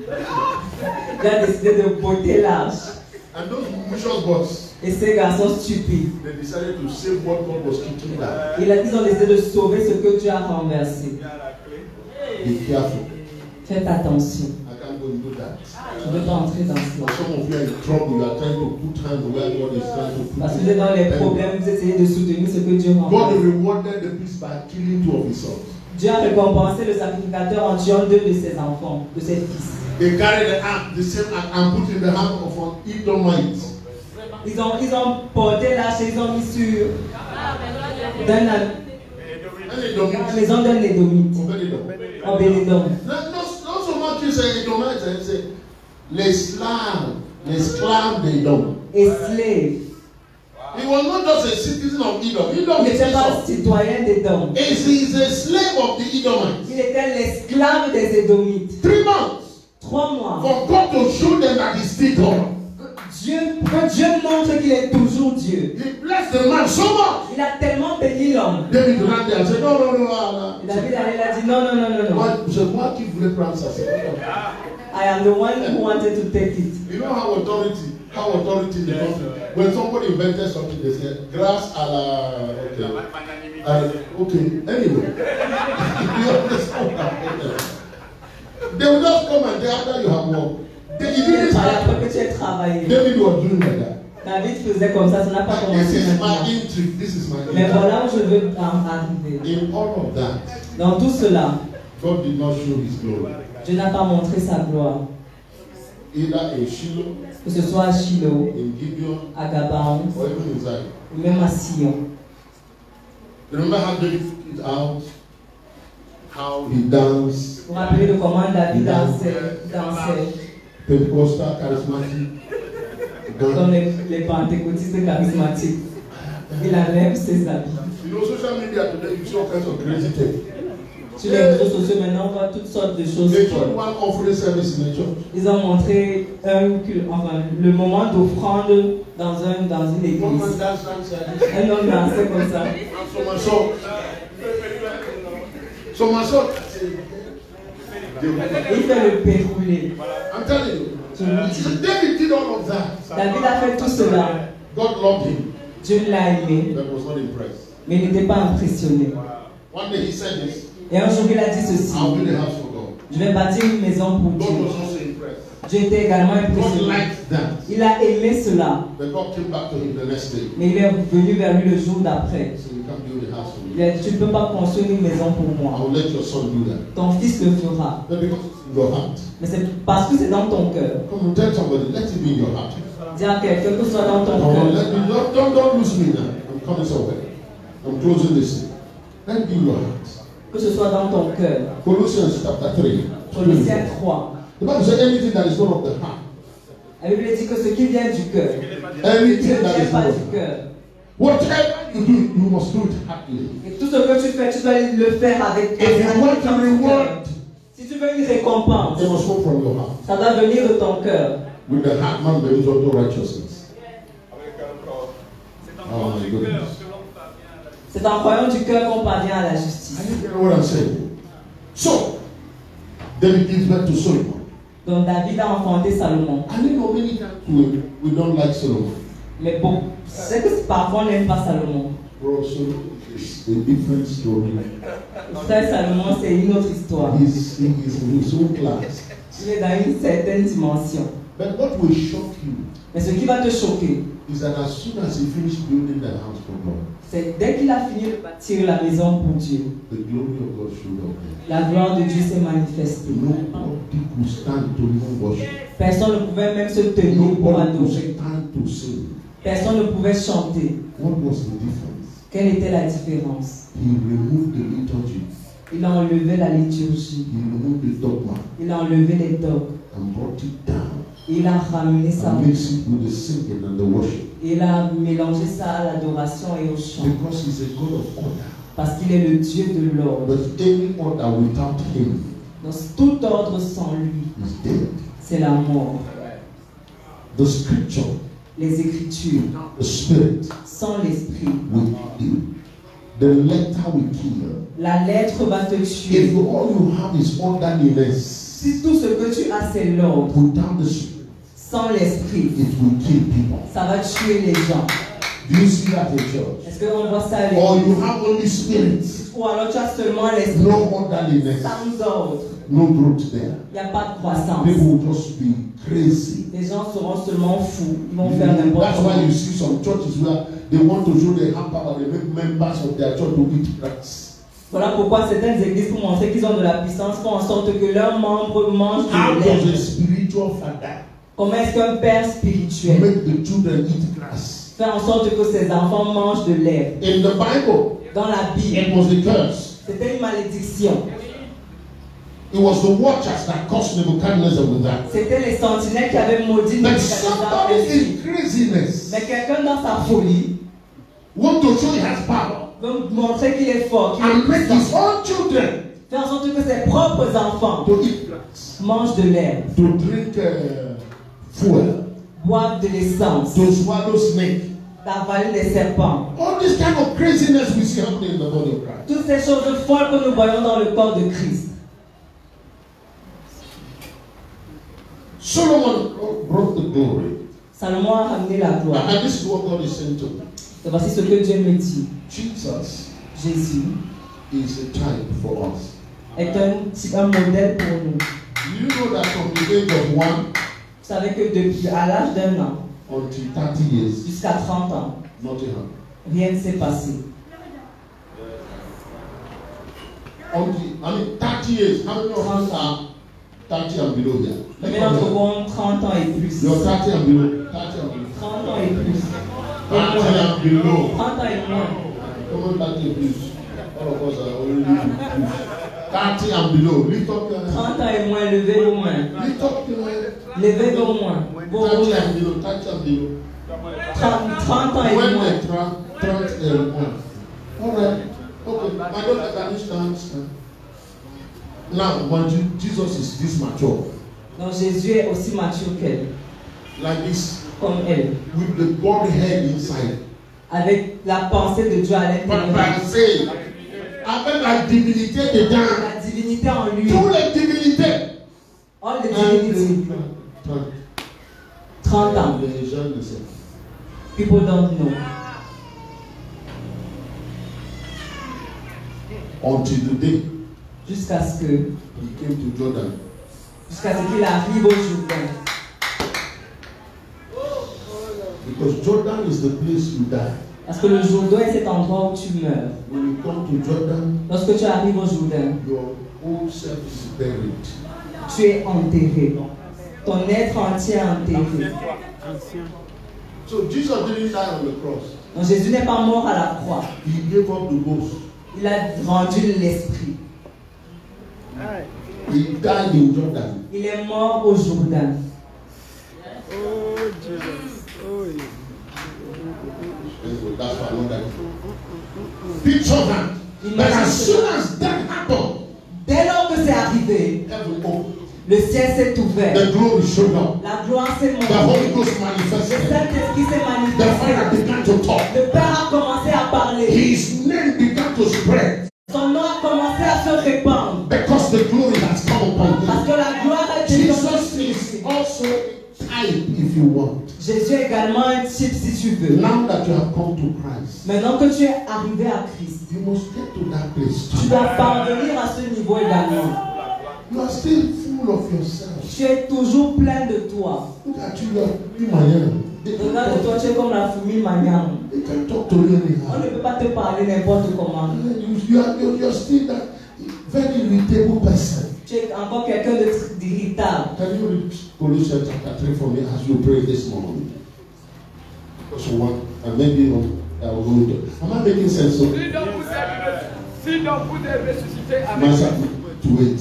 il a décidé de botter l'arche. And those vicious boys, Et ces garçons stupides, they decided to save what God was kicking down. ils ont décidé de sauver ce que Dieu a renversé. Be careful. Faites attention. I can't go into that. Je ne veux pas entrer dans cela. Some of you are in trouble. You are trying to put hands where God is trying to put Parce que vous êtes dans les problèmes, vous essayez de soutenir ce que Dieu God renverse. rewarded the priest by killing 2 of his sons. Dieu a récompensé le sacrificateur en tuant 2 de ses enfants, de ses fils. They carried the ark, the same ark, and put in the hand of an Edomite. Ils ont porté l'arche et ils ont mis sur la maison d'un Édomite. Obélédom. Not so much you say Edomite, you say l'esclave d'Edom. Et slave. He was not just a citizen of Edom. Il Edom is n'était pas Esau. citoyen d'Édom. He's a slave of the Edomites. Il était l'esclave des Édomites. 3 months 3 mois. for God to show them that he's still God. Que Dieu montre qu'il est toujours Dieu. He blessed the man so much. Il a tellement béni l'homme. David ran there and said, no. Et David il a dit non. C'est moi qui voulais prendre ça. I am the one who wanted to take it. You know how authority in the country. When somebody invented something, they said, grass a la, okay, anyway. You understand what I'm saying? They will just come and say, after you have worked. He didn't Après que start. tu aies travaillé. David was doing like that. David faisait comme ça n'a pas This commencé is my maintenant. intrigue. This is my Mais intrigue. voilà où je veux en arriver. In all of that, Dans tout cela, God did not show his glory. Dieu n'a pas montré sa gloire. Either in Shiloh, Que ce soit à Shiloh, in Gibeon, à Gabaon, or even in Zion. ou même à Sion. Remember how David took it out? How he danced, Vous vous rappelez de comment David dansait, Pentecostal, charismatic. comme les pentecôtistes charismatiques. Il enlève ses habits. You know, social media today, you see all kinds of crazy things. Sur les réseaux sociaux, maintenant, on voit toutes sortes de choses. They showed one offering service in the church. Ils ont montré le moment d'offrande dans une One église. man danced service. Un homme dansait comme ça. So my son, Il fait le péroulé. I'm telling you, David did all of that. David a fait tout cela. God loved him, Dieu l'a aimé, but was not impressed. mais il n'était pas impressionné. One day he said this, Et un jour, il a dit ceci. I'll build a house for God. Je vais bâtir une maison pour God Dieu. was also impressed. Dieu était également God impressionné. liked that. Il a aimé cela, But God came back to him the next day. mais il est venu vers lui le jour d'après. He said, you can't build a house for Il me. a dit, tu ne peux pas construire une maison pour moi. I'll let your son do that. Ton fils le fera. But because it's in your heart. Mais c'est parce que c'est dans ton cœur. Come on, tell somebody, let it be in your heart. Dis à quelqu'un que ce soit dans ton Come on, cœur. let me, don't lose me now. I'm coming somewhere. I'm closing this. Let it be in your heart. Que ce soit dans ton cœur. Colossians chapter 3. Colossiens 3. The Bible says anything that is not of the heart. La Bible dit que ce qui vient du cœur, ne Anything that vient is pas not du of cœur. whatever you do, you must do it happily. Et tout ce que tu fais, tu dois le faire avec If you want a reward, Si tu veux une récompense, it must come from your heart. ça doit venir de ton cœur. With the heart, man believes unto righteousness. Oh my goodness. C'est en croyant du cœur qu'on parvient à la justice. You know what I'm saying? So, David gives birth to Solomon. Donc David a enfanté Salomon. I know many times we don't like Solomon. Mais bon, c'est que parfois on n'aime pas Salomon. Bro, Solomon is a different story. Frère Salomon, c'est une autre histoire. He's in his own class. Il est dans une certaine dimension. But what will shock you Mais ce qui va te choquer, is that as soon as he finished building the house for God, c'est dès qu'il a fini de bâtir la maison pour Dieu, the glory of God showed up there. la gloire de Dieu s'est manifestée. Nobody could stand to even worship. Personne ne pouvait même se tenir pour Nobody could adorer. stand to sing. Personne ne pouvait chanter. What was the difference? Quelle était la différence? He removed the liturgy. Il a enlevé la liturgie. He removed the dogma Il a enlevé les dogmes. and brought it down Il a ramené ça. and mixed it with the singing and the worship. Et il a mélangé ça à l'adoration et au chant. Because he's a God of order. Parce qu'il est le Dieu de l'ordre. But any order without him Dans tout ordre sans lui, is dead. c'est la mort. The scripture, Les Écritures, the spirit sans l'esprit. will kill. The letter will kill. La lettre va te If tuer. all you have is orderliness, Si tout ce que tu as, c'est l'ordre, without the spirit, sans l'esprit, it will kill people. ça va tuer les gens. Do you see that in church? Est-ce qu'on voit ça à Or you l'église? have only spirit, Ou alors tu as seulement l'esprit, no orderliness, sans ordre. no growth there. Il n'y a pas de croissance. People will just be crazy. Les gens seront seulement fous. Ils vont faire n'importe That's quoi. why you see some churches where they want to show they have power, they make members of their church to eat grass. Voilà pourquoi certaines églises, pour montrer qu'ils ont de la puissance, font en sorte que leurs membres mangent How de does a l'herbe. spiritual father Comment est-ce qu'un père spirituel make the children eat grass? fait en sorte que ses enfants mangent de l'herbe? In the Bible, Dans la Bible, it was the curse. c'était une malédiction. It was the watchers that caused Nebuchadnezzar with that. C'était les sentinelles qui avaient maudit But Nebuchadnezzar somebody ainsi. in craziness Mais quelqu'un dans sa folie want to show he has power veut montrer qu'il est fort, qu'il and est make puissant. his own children Fait en sorte que ses propres enfants to eat grass, mangent de l'herbe, to drink fuel, boivent de l'essence, to swallow snake. d'avaler des serpents. All this kind of craziness we see happening in the body of Christ. Toutes ces choses folles que nous voyons dans le corps de Christ. Solomon brought the glory. Salomon a ramené la gloire. And this is what God is saying to me. Et voici ce que Dieu me dit. Jesus Jésus is a type for us. est un modèle pour nous. Do you know that from the age of 1 Vous savez que depuis à l'âge d'un an until 30 years, jusqu'à 30 ans, nothing happened? rien ne s'est passé. Until, 30 years. How many of us are 30 and below here? Combien d'entre vous ont 30 ans et plus? You're 30 and below. 30 and below. 30 ans et plus. 30 and below. 30 ans et moins. Come on, 30 and below. All of us are already 30 and below. Lift up your hand. 30 ans et moins, levez vos mains. Lift up your hand. Levez vos mains. Vos 30 mains. and below. 30 and below. 30 ans et When moins. they 30 and more. All right. Okay. My daughter, can you stand? Now, when Jesus is this mature, Donc Jésus est aussi mature qu'elle, like this, comme elle, with the Godhead inside. avec la pensée de Dieu à l'intérieur, Pensée, avec la divinité dedans. la divinité en lui, Toutes les divinités. all the divinity, 30 ans, Les gens ne savent pas. people don't know. Until the day Jusqu'à ce que, he came to Jordan. jusqu'à ce qu'il arrive au Jourdain. Because Jordan is the place you die. Parce que le Jourdain est cet endroit où tu meurs. When you come to Jordan, Lorsque tu arrives au Jourdain, your whole self is buried. tu es enterré. Ton être entier est enterré. So Jesus didn't die on the cross. Donc Jésus n'est pas mort à la croix. He gave up the ghost. Il a rendu l'esprit. He died in Jordan. Il est mort au Jourdain. Oh, Jesus. Oh, yeah. That's for another. Picture that. But as soon as that happened, Dès lors que c'est arrivé, heaven opened. le ciel s'est ouvert. The glory showed up. La gloire s'est The montrée. Holy Ghost Le manifested. Saint-Esprit s'est The Father manifesté. began to talk. Le Père a commencé à parler. His name began to spread Son nom a commencé à se répandre. because the glory has come upon Parce him. que la gloire a été Jesus dans is also type if you want. Jésus est également un type si tu veux. Now that you have come to Christ, Maintenant que tu es arrivé à Christ, you must get to that place. tu dois parvenir à ce niveau également. You are still full of yourself. Tu es toujours plein de toi. Look at you man. Regarde-toi, tu es comme la fourmi manière. They can talk to you On anyhow. ne peut pas te parler n'importe comment. You're still that very irritable person. Tu es encore quelqu'un d'irritable. Can you read Colossians chapter 3 for me as you pray this morning? Because one, and maybe I'll go there. Am I making sense? So, Si donc vous êtes ressuscité avec Master, to wait.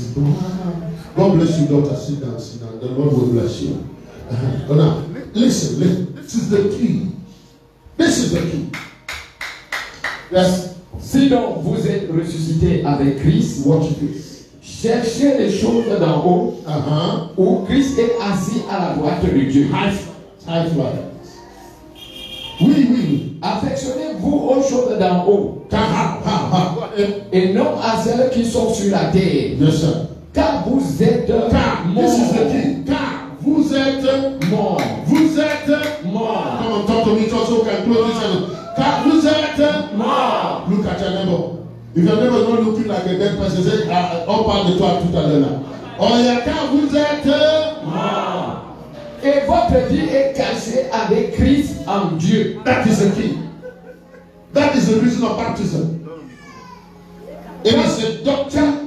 God bless you, daughter. Sit down. The Lord will bless you. Now, listen. This is the key. This is the key. Yes. Si donc vous êtes ressuscité avec Christ, Watch this. cherchez les choses d'en haut, où Christ est assis à la droite de Dieu. High flyers. Oui. Affectionnez-vous aux choses d'en haut, et non à celles qui sont sur la terre. Yes, sir. Car vous êtes This is the morts. key. Car vous êtes Morts. Vous êtes Morts. Come on, talk to me, so can close this channel. Car vous êtes Morts. Look at your neighbor. If your neighbor is not looking like a dead person, say, on parle de toi tout à l'heure là. Oh, yeah, car vous êtes Morts. Et votre vie est cachée avec Christ en Dieu. That is the key. That is the reason of baptism. It is a doctrine.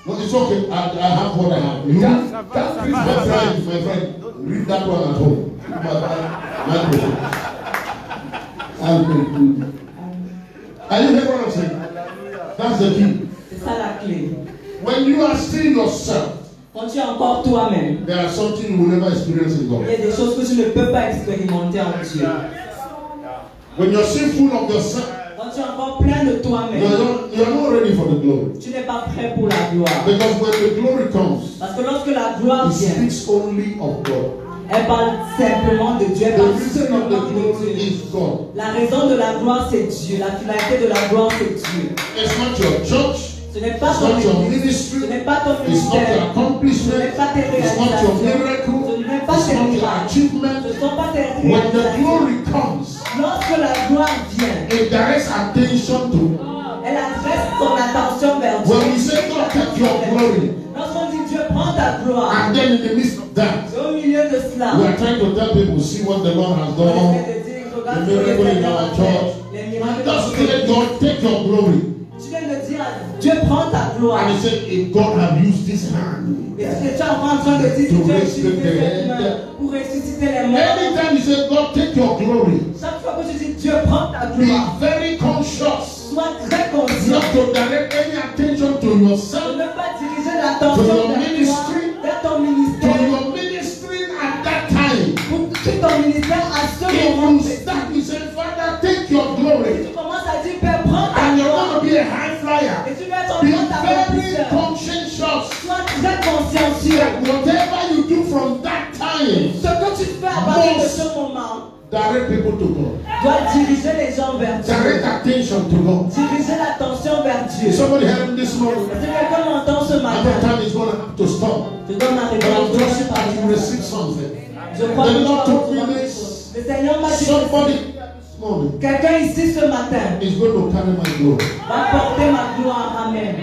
Well, it's okay. I have what I have. You, my friend, read that one at home. Are you hearing what I'm saying? That's the key. C'est ça la clé. When you are still yourself, Quand tu es encore toi-même, there are something you will never experience in il God. y a des choses que tu ne peux pas expérimenter en Dieu. When you're still full of yourself, Quand tu es encore plein de toi-même, you're not ready for the glory. tu n'es pas prêt pour la gloire. Because when the glory comes, Parce que lorsque la gloire it vient, speaks only of God. elle parle simplement de Dieu, elle The parle reason of seulement the glory de Dieu. is God. La raison de la gloire, c'est Dieu. La finalité de la gloire, c'est Dieu. It's not your church. Ce n'est pas It's ton not your église, ministry. ce n'est pas ton It's not your ministère, ce accomplishment. n'est pas tes It's not your réalisations, miracle. ce n'est pas It's tes not your miracles, achievement. ce ne sont pas tes When the réalisations. glory comes, Lorsque la gloire vient, it directs attention to. elle adresse son attention vers Dieu. When we say God, take your glory, Lorsqu'on dit Dieu, prends ta gloire, and then in the midst of that, et au milieu de cela, we are trying to tell people, see what the Lord has on done. essaie de dire, regarde The ce que le miracle in Seigneur our a fait, church. les miracles Just que let God take your glory. tu viens de dire, Dieu prend ta gloire. And he said, if God have used this hand. Et tu es en train de dire, si To Dieu a raise utilisé the cette main dead. pour ressusciter les morts. Anytime you say, God, take your glory, Chaque fois que tu dis Dieu prend ta be gloire, very conscious sois très conscient not to direct any attention to de yourself, ne pas diriger l'attention To your vers toi, ministry, vers ton to ministère, your ministry at that time. pour que ton ministère à ce If moment you précis. start, you say, Father, take your glory, Tu commences à dire Père prends ta and you're going gloire to be a high flyer. et tu vas être en Be train very d'accomplir. conscientious Sois très consciencieux. that whatever you do from that time, Ce que tu fais à partir de ce moment direct people to God. doit diriger les gens vers Direct Dieu. attention to God. Diriger l'attention vers Dieu. Somebody heard this morning. Si quelqu'un m'entend ce At that matin, time it's going to have to stop. je donne ma But I'm réponse. trusting that you receive something. Je crois The que Lord Dieu told me va faire this. quelque chose. Le Seigneur m'a dit Somebody ceci. this morning Quelqu'un ici ce matin is going to carry my glory. va porter ma gloire. Amen.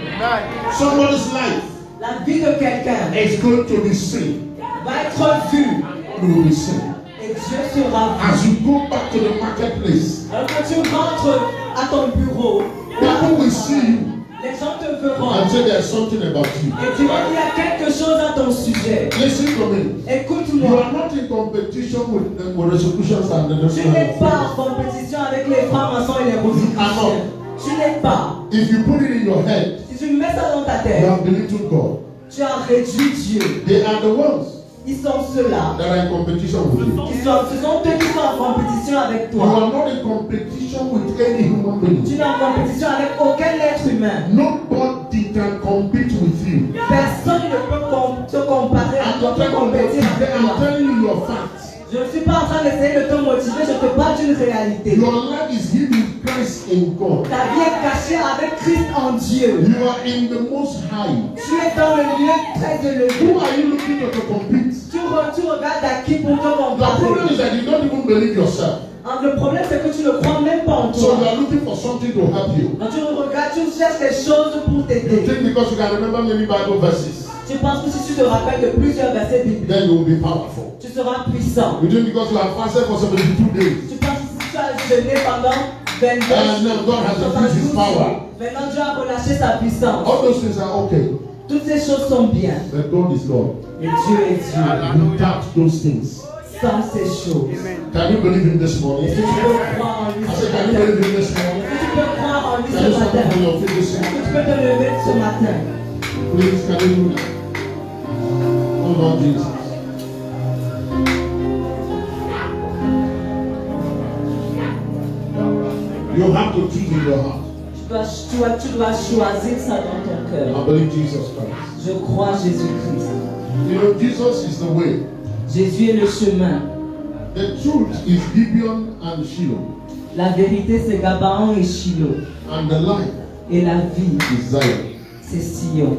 Somebody's life La vie de quelqu'un is going to be seen. va être vue You will be seen. et Dieu sera vu. As you go back to the marketplace, Alors quand tu rentres à ton bureau, people will see you les gens te verront and say there's something about you. et diront qu'il y a quelque chose à ton sujet. Listen to me. You Écoute-moi. are not in competition with the solutions and the Tu n'es pas en national. compétition avec les francs-maçons et les rosicruciens. Tu n'es pas. If you put it in your head, Si tu mets ça dans ta you tête, have belittled God. tu as réduit Dieu. They are the ones Ils sont ceux-là. that are in competition with you. Ce sont eux qui sont en compétition avec You toi. are not in competition with any human being. Tu n'es en compétition avec aucun être humain. Nobody can compete with you. Personne ne peut te comparer à I'm toi, not peut compétir avec I'm toi. telling you your facts. Je ne suis pas en train d'essayer de te motiver, je te parle d'une réalité. Your life is hid with Christ in God. Ta vie est cachée avec Christ en Dieu. You are in the most high. Tu es dans le lieu très élevé. Who are you looking to compete? Tu regardes à qui pour te The problem comparer. is that you don't even believe yourself. Le problème c'est que tu ne crois même pas en So toi. you are looking for something to help you. Quand tu regardes, tu cherches des choses pour You t'aider. think because you can remember many Bible verses, Tu penses que si tu te rappelles de plusieurs versets bibliques, then you will be powerful. tu seras puissant. You think because you have fasted for 72 days, Tu penses que si tu as jeûné pendant 22 now God has refused his power. maintenant Dieu a relâché sa puissance. All those things are okay. Toutes ces choses sont bien. But God is God. Mais Dieu est Dieu. Without those things. Sans ces choses. Can you believe in this morning? Est-ce que tu peux croire en lui I ce said, can you matin? believe in this morning? Est-ce que tu peux croire en lui Can ce you stand matin? up on your feet this Est-ce que morning? tu peux te lever ce matin? Please, can you do that? Oh Lord Jesus. You have to choose in your heart. Tu dois choisir ça dans ton cœur. I believe Jesus Christ. Je crois Jésus-Christ. You know, Jesus is the way. Jésus est le chemin. The truth is Gibeon and Shiloh. La vérité, c'est Gabaon et Shiloh. And the life Et la vie, is Zion. c'est Sion.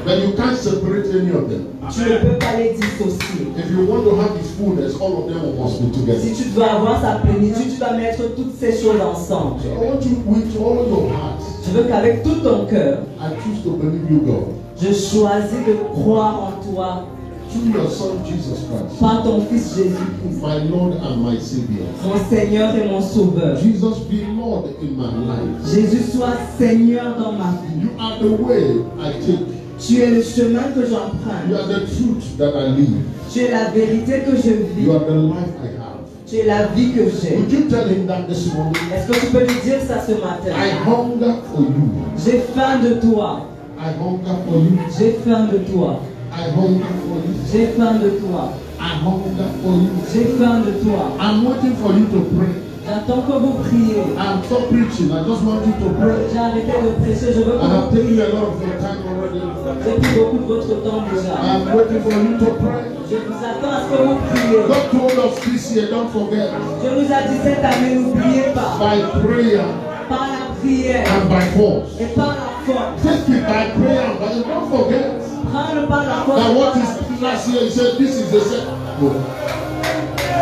But you can't separate any of them. Tu ne peux pas les dissocier. If you want to have His fullness, all of them must be together. Si tu dois avoir sa plénitude, tu dois mettre toutes ces choses ensemble. So I want you with all your heart. Je veux qu'avec tout ton cœur, I choose to believe you, God. je choisis de croire en toi, Through your Son Jesus Christ, par ton Fils Jésus-Christ, my Lord and my Savior. mon Seigneur et mon Sauveur. Jesus be Lord in my life. Jésus soit Seigneur dans ma vie. You are the way I take. Tu es le chemin que You j'emprunte. are the truth that I live. Tu es la vérité que je vis. You are the life I have. Tu es la vie que j'ai. Would you tell Him that this morning? Est-ce que tu peux lui dire ça ce matin? I hunger for you. J'ai faim de toi. I hunger for you. J'ai faim de toi. I hunger for you. J'ai faim de toi. I hunger for you. J'ai faim de toi. I'm waiting for you to pray. J'attends que vous priez. I'm stop preaching. I just want you to pray. J'ai arrêté de prêcher. Je veux que And vous I've taken priez. a lot of your time already. J'ai pris beaucoup de votre temps déjà. I'm waiting for you to pray. Je vous attends à ce que vous priez. God told us this year, don't forget, Je nous ai dit cette année, n'oubliez pas. by prayer Par la prière and by force. et par la force. Take it by prayer and by don't forget Prends-le par la force. that what he said last year, he said this is the second.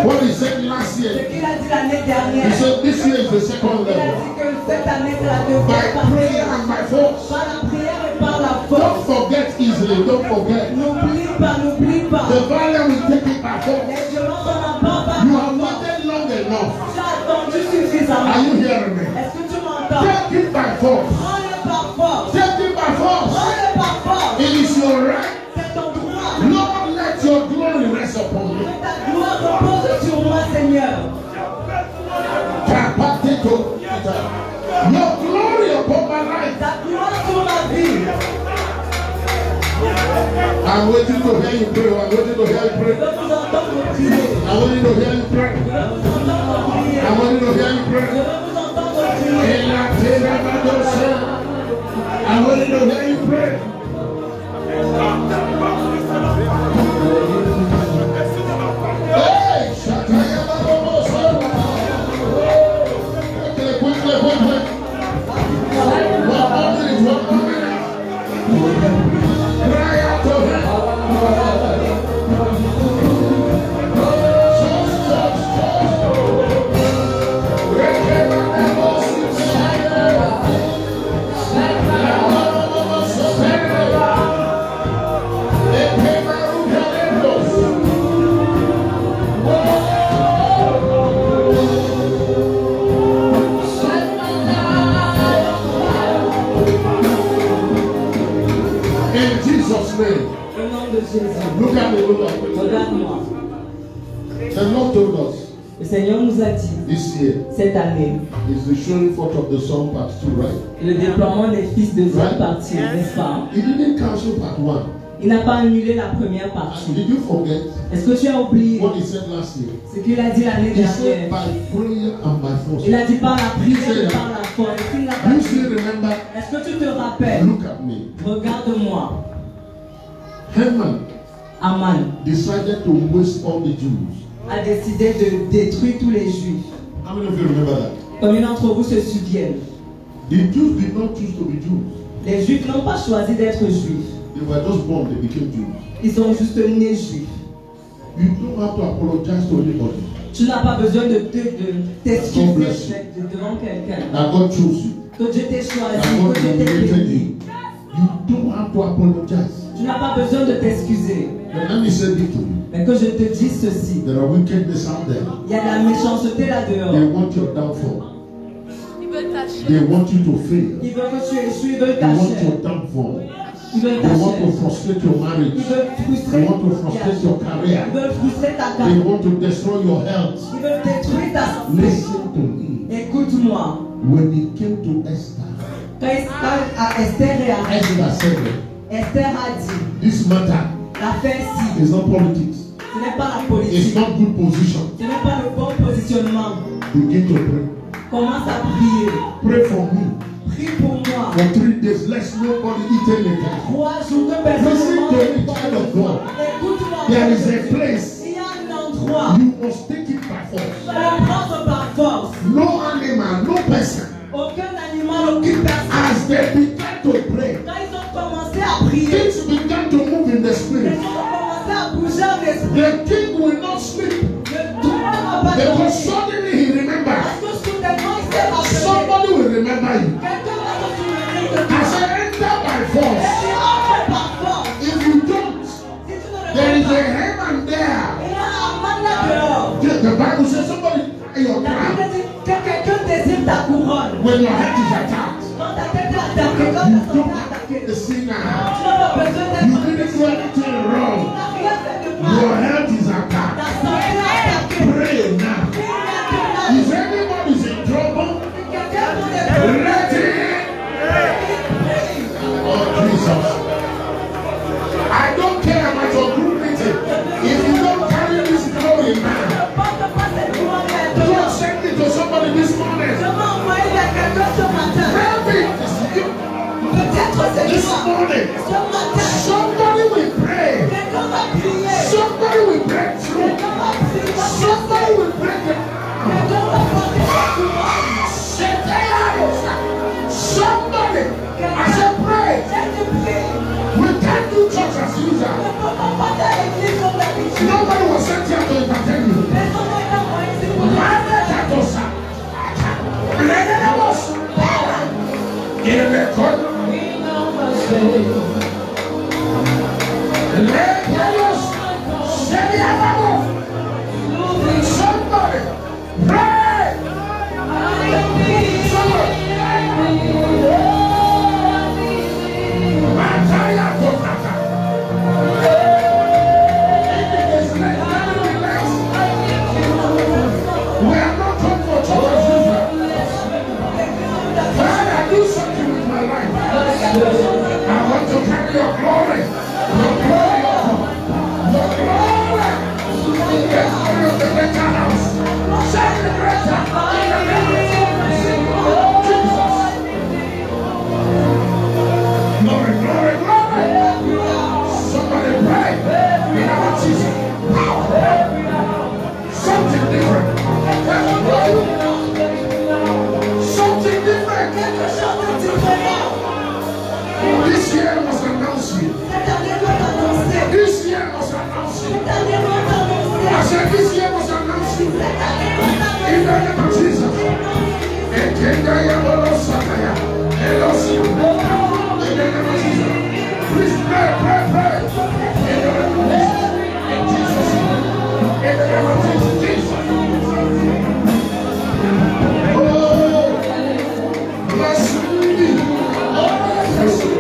What he said last Ce year, qu'il a dit l'année he dernière. said this year is the second Il a level. dit que cette année, c'est la deuxième By partie. prayer and by force. Par la prière et par la Don't force. forget easily, don't forget. N'oublie pas, n'oublie pas. The violent will take it by force. Les violences, on n'en parle pas. You have waited long enough. Tu as attendu suffisamment. Are you hearing me? Est-ce que tu m'entends? Take it by force. Prends-le par force. Take it by force. Prends-le par force. It is your right. C'est ton droit. Lord, let your glory rest upon me. Que ta gloire repose sur moi, Seigneur. Your glory upon my life. Ta gloire sur ma vie. I'm waiting to hear you pray. I'm waiting to hear you Je pray. veux vous entendre prier. I'm waiting to hear you pray. Je veux vous entendre prier. I'm waiting to hear you Je pray. veux vous entendre prier. I'm waiting to hear you pray. Hey, quickly. One more minute. Cry out to him. In Jesus' name. Au nom de Jésus. Look at me, look at me. Regarde-moi. The Lord told us Le Seigneur nous a dit, this year cette année, is the showing forth of the song part 2, right? le déploiement des fils de deuxième partie, n'est-ce pas? He didn't cancel part 1. Il n'a pas annulé la première partie. Did you forget Est-ce que tu as oublié what he said last year? ce qu'il a dit l'année He said dernière? by prayer and by force. Il a dit par la prière et par la force. Est-ce qu'il n'a pas You dit? still remember? Est-ce que tu te rappelles? Look at me. Regarde-moi. Haman Aman decided to waste all the Jews. a décidé de détruire tous les Juifs. How many of you remember that? Combien d'entre vous se souviennent? The Jews did not choose to be Jews. Les Juifs n'ont pas choisi d'être Juifs. They were just born, they became Jews. Ils sont juste nés Juifs. You don't have to apologize to anybody. Tu n'as pas besoin de t'excuser God bless you. devant quelqu'un. That God chose you. Que Dieu t'ait choisi, That God que Dieu t'ait nominated béni. you. You don't have to apologize. Tu n'as pas besoin de t'excuser. But let me say this to you. Mais que je te dise ceci. There are wickedness out there. Il y a de la méchanceté là-dehors. They want your downfall. Ils veulent tâcher. They want you to fail. Ils veulent que tu échoues, ils veulent They want tâcher. your downfall. Ils veulent They want to tâcher. frustrate your marriage. Ils veulent frustrer. They want to frustrate your Ils career. veulent frustrer ta They carrière. want to destroy your health. Ils veulent détruire ta santé. Listen to me. Écoute-moi. When it came to Esther, Quand Esther est arrivée, Esther said, Esther a dit, this matter l'affaire-ci, is not politics. ce n'est pas la It's politique. not good position. Ce n'est pas le bon positionnement. Begin to pray. Commence à prier. Pray for me. Prie pour moi. For 3 days, let nobody eat anything. 3 jours que personne Listen ne to mange. the child of God. Écoute-moi. There is a place. Il y a un endroit. You must take it by Tu force. vas le prendre par force. No animal, no person. Aucun animal, aucune personne. As they began to pray, Quand ils ont commencé à prier, things began to move in the les spirit. gens ont commencé à bouger en esprit. The king will not sleep. Le tout n'a pas Because dormi. suddenly he remembered. Parce que soudainement il s'est rappelé. Somebody will remember you. Quelqu'un va se souvenir de I toi. said, enter by force. Et tu entres par force. If you don't, Si tu ne le there fais is pas, a heaven there. il y a un man là dehors. The Bible says somebody in your La crown. Bible dit que quelqu'un désire ta couronne. When your head is attacked, Quand ta tête est attaquée, quand you ta santé don't est attaquée, the sinner. tu n'as pas besoin You d'être didn't do anything wrong. Tu n'as rien fait de Your mal. health is Ta attacked. santé est attaquée. Pray now. If anybody is in trouble, let it. Oh Jesus. I don't care about your group meeting. If you don't carry this glory now, God send it to somebody this morning. Maybe this morning, somebody will pray. Somebody will break through. Somebody will break it. Somebody, I said pray. We can't do church as usual. Nobody was sent here to entertain you. Somebody pray. We are not come for church as usual. Father, do something with my life. I want to carry your glory. Your glory, your glory. The glory of the greater house. Shine the greater in the name of Jesus. Glory, glory, glory. Somebody pray. In the name of Jesus. Power. Something different. Something different. This year must announce you. This year must announce you. I said this year must announce you. In the name of Jesus. In the name of Jesus. Please pray, pray, pray. In the name of Jesus. In Jesus' name. In the name of Jesus. Jesus. Oh, bless me. Oh, bless me.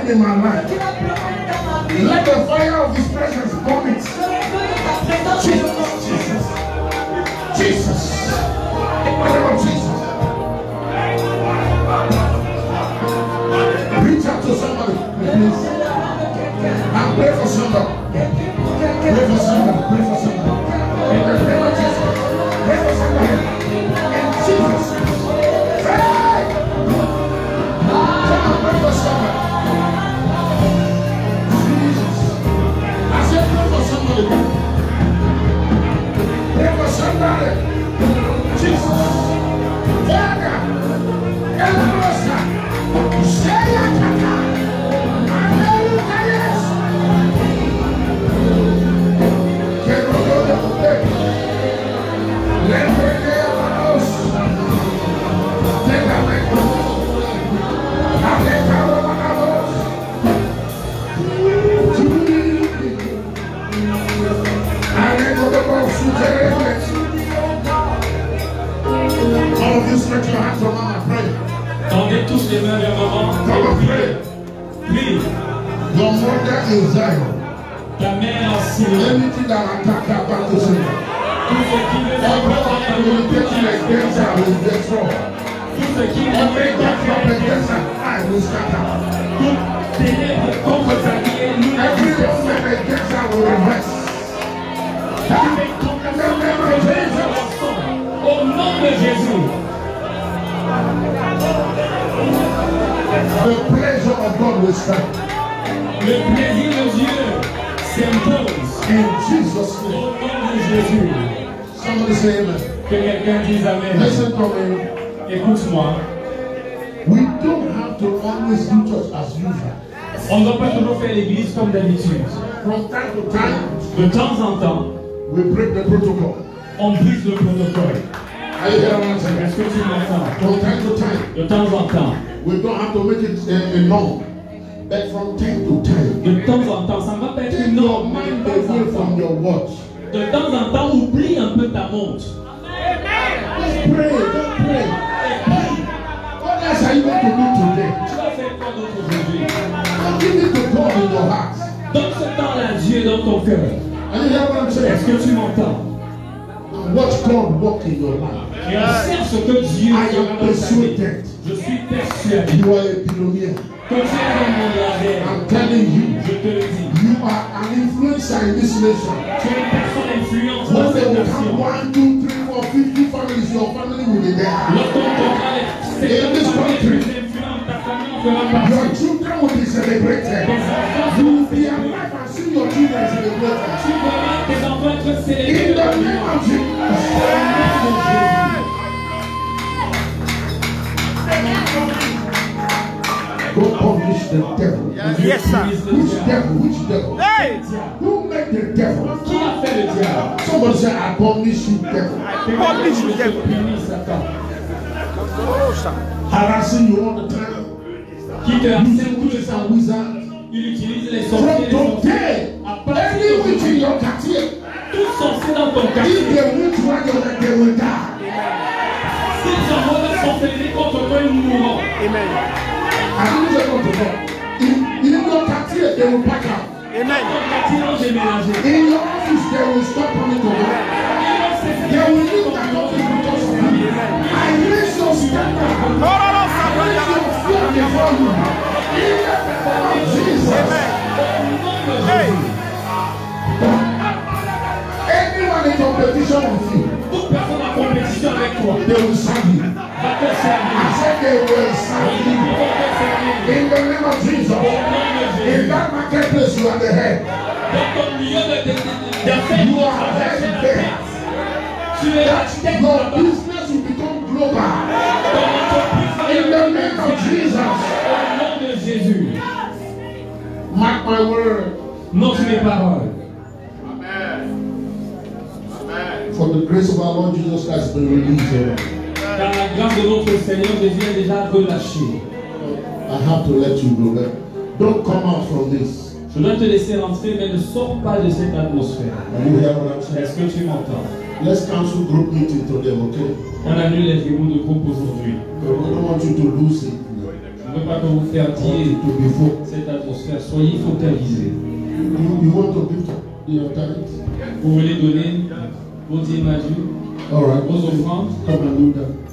In my life. Let the fire of His presence burn it. Jesus. Reach out to somebody, please. And pray for somebody. Pray for somebody. Pray for somebody. In the name of Jesus. Pray for somebody. In Jesus. Pray. Come on, pray for somebody. Jesus. I said pray for somebody. Pray for somebody. Jesus. Father. Elrosa. Say it. All of you stretch your hands to Mama, pray. Tendez tous les mains vers maman. Come on, pray. Prie. Your mother in Zion. Ta mère en Syrie. Anything that attack her back to Syria. Tout ce qui veut Everyone will take you against her will destroy. Tout ce qui veut Every backdrop against her, I will scatter. ténèbres contre sa vie et nous Every movement against her will reverse. au nom de Jésus. The pleasure of God will stand. Le plaisir de Dieu s'impose In Jesus' au name. nom de Jésus. Somebody say amen. Que quelqu'un dise Amen. Listen to me. Écoute-moi. We don't have to always do church as usual. On ne doit pas toujours faire l'église comme d'habitude. From time to time, De temps en temps, we break the protocol. on brise le protocole. Are you hearing what I'm saying? Est-ce que tu m'entends? From time to time, De temps en temps. we don't have to make it a norm. But from time to time, De temps en temps, ça ne va pas être take une your norme. mais mind de temps away en from temps. your watch. De temps en temps, oublie un peu ta montre. Just pray, just pray. What else are you going to do today? Tu vas faire quoi d'autre aujourd'hui? Don't give it to God in your heart. Donne ce temps-là à Dieu dans ton cœur. Are you hearing what I'm saying? Est-ce que tu m'entends? And watch God work in your life. Et observe ce que Dieu I fait am dans ta vie. persuaded Je suis persuadé you are a billionaire. que tu es un milliardaire. I'm telling you, Je te le dis. you are an influencer in this nation. Tu es une personne influente dans When they cette will nation. come 1, 2, 3, 4, 50 families, your family will be there. Lorsqu'on comptera les In this country, influentes, ta famille en fera partie. your children will be celebrated. You will be alive and see your children celebrated. Tu verras tes enfants être In célébrés. the name of Jesus. Go punish the devil. Yes, sir. Which devil? Which devil? Hey! Who made the devil? Qui a fait le diable? Somebody say, I punish you, devil. Punish you, devil. Punis Satan. Harassing you all the time. Qui te Using harcèle tout le witches temps. and wizards. Il utilise les From sorciers, les sorciers. today, any witch in your quartier, Tout sorcier dans ton if quartier. they witch one you, they will die. Si les envois sont félés contre toi, ils mourront. Amen. I need you to know. In your quartier, they will pack out. Amen. Ton quartier ont déménagé. In your office, they will stop coming to work. They will leave that office because of you. I raise your standard. I raise your fear before you. In the name of Jesus. Hey! Anyone in competition with you, Toute personne en compétition avec toi they will serve you. va te I servir. said they will serve Ils you. vont te servir. In the name of Jesus. Au nom de In Jésus. that marketplace, you are the head. Dans ton milieu d'affaires, You tu are travailles head sur la there. tête. Tu es l'architecte de Your la banque. business will become global. Ton entreprise va In the name of Jesus. Au nom de Jésus. Mark my word. Note mes paroles. For the grace of our Lord Jesus Christ has been released here. Car la grâce de notre Seigneur Jésus est déjà relâchée. I have to let you go there. Don't come out from this. Je dois te laisser rentrer, mais ne sors pas de cette atmosphère. Are you hear what I'm saying? Est-ce que tu m'entends? Let's cancel group meeting today, okay? On annule les réunions de groupe aujourd'hui. I don't want you to lose it. Je ne veux pas que vous perdiez To be full. cette atmosphère. Soyez focalisés. You want to lift up. your tithes? Vous voulez donner vos dîmes à Dieu, All right. vos offrandes? Come and do that.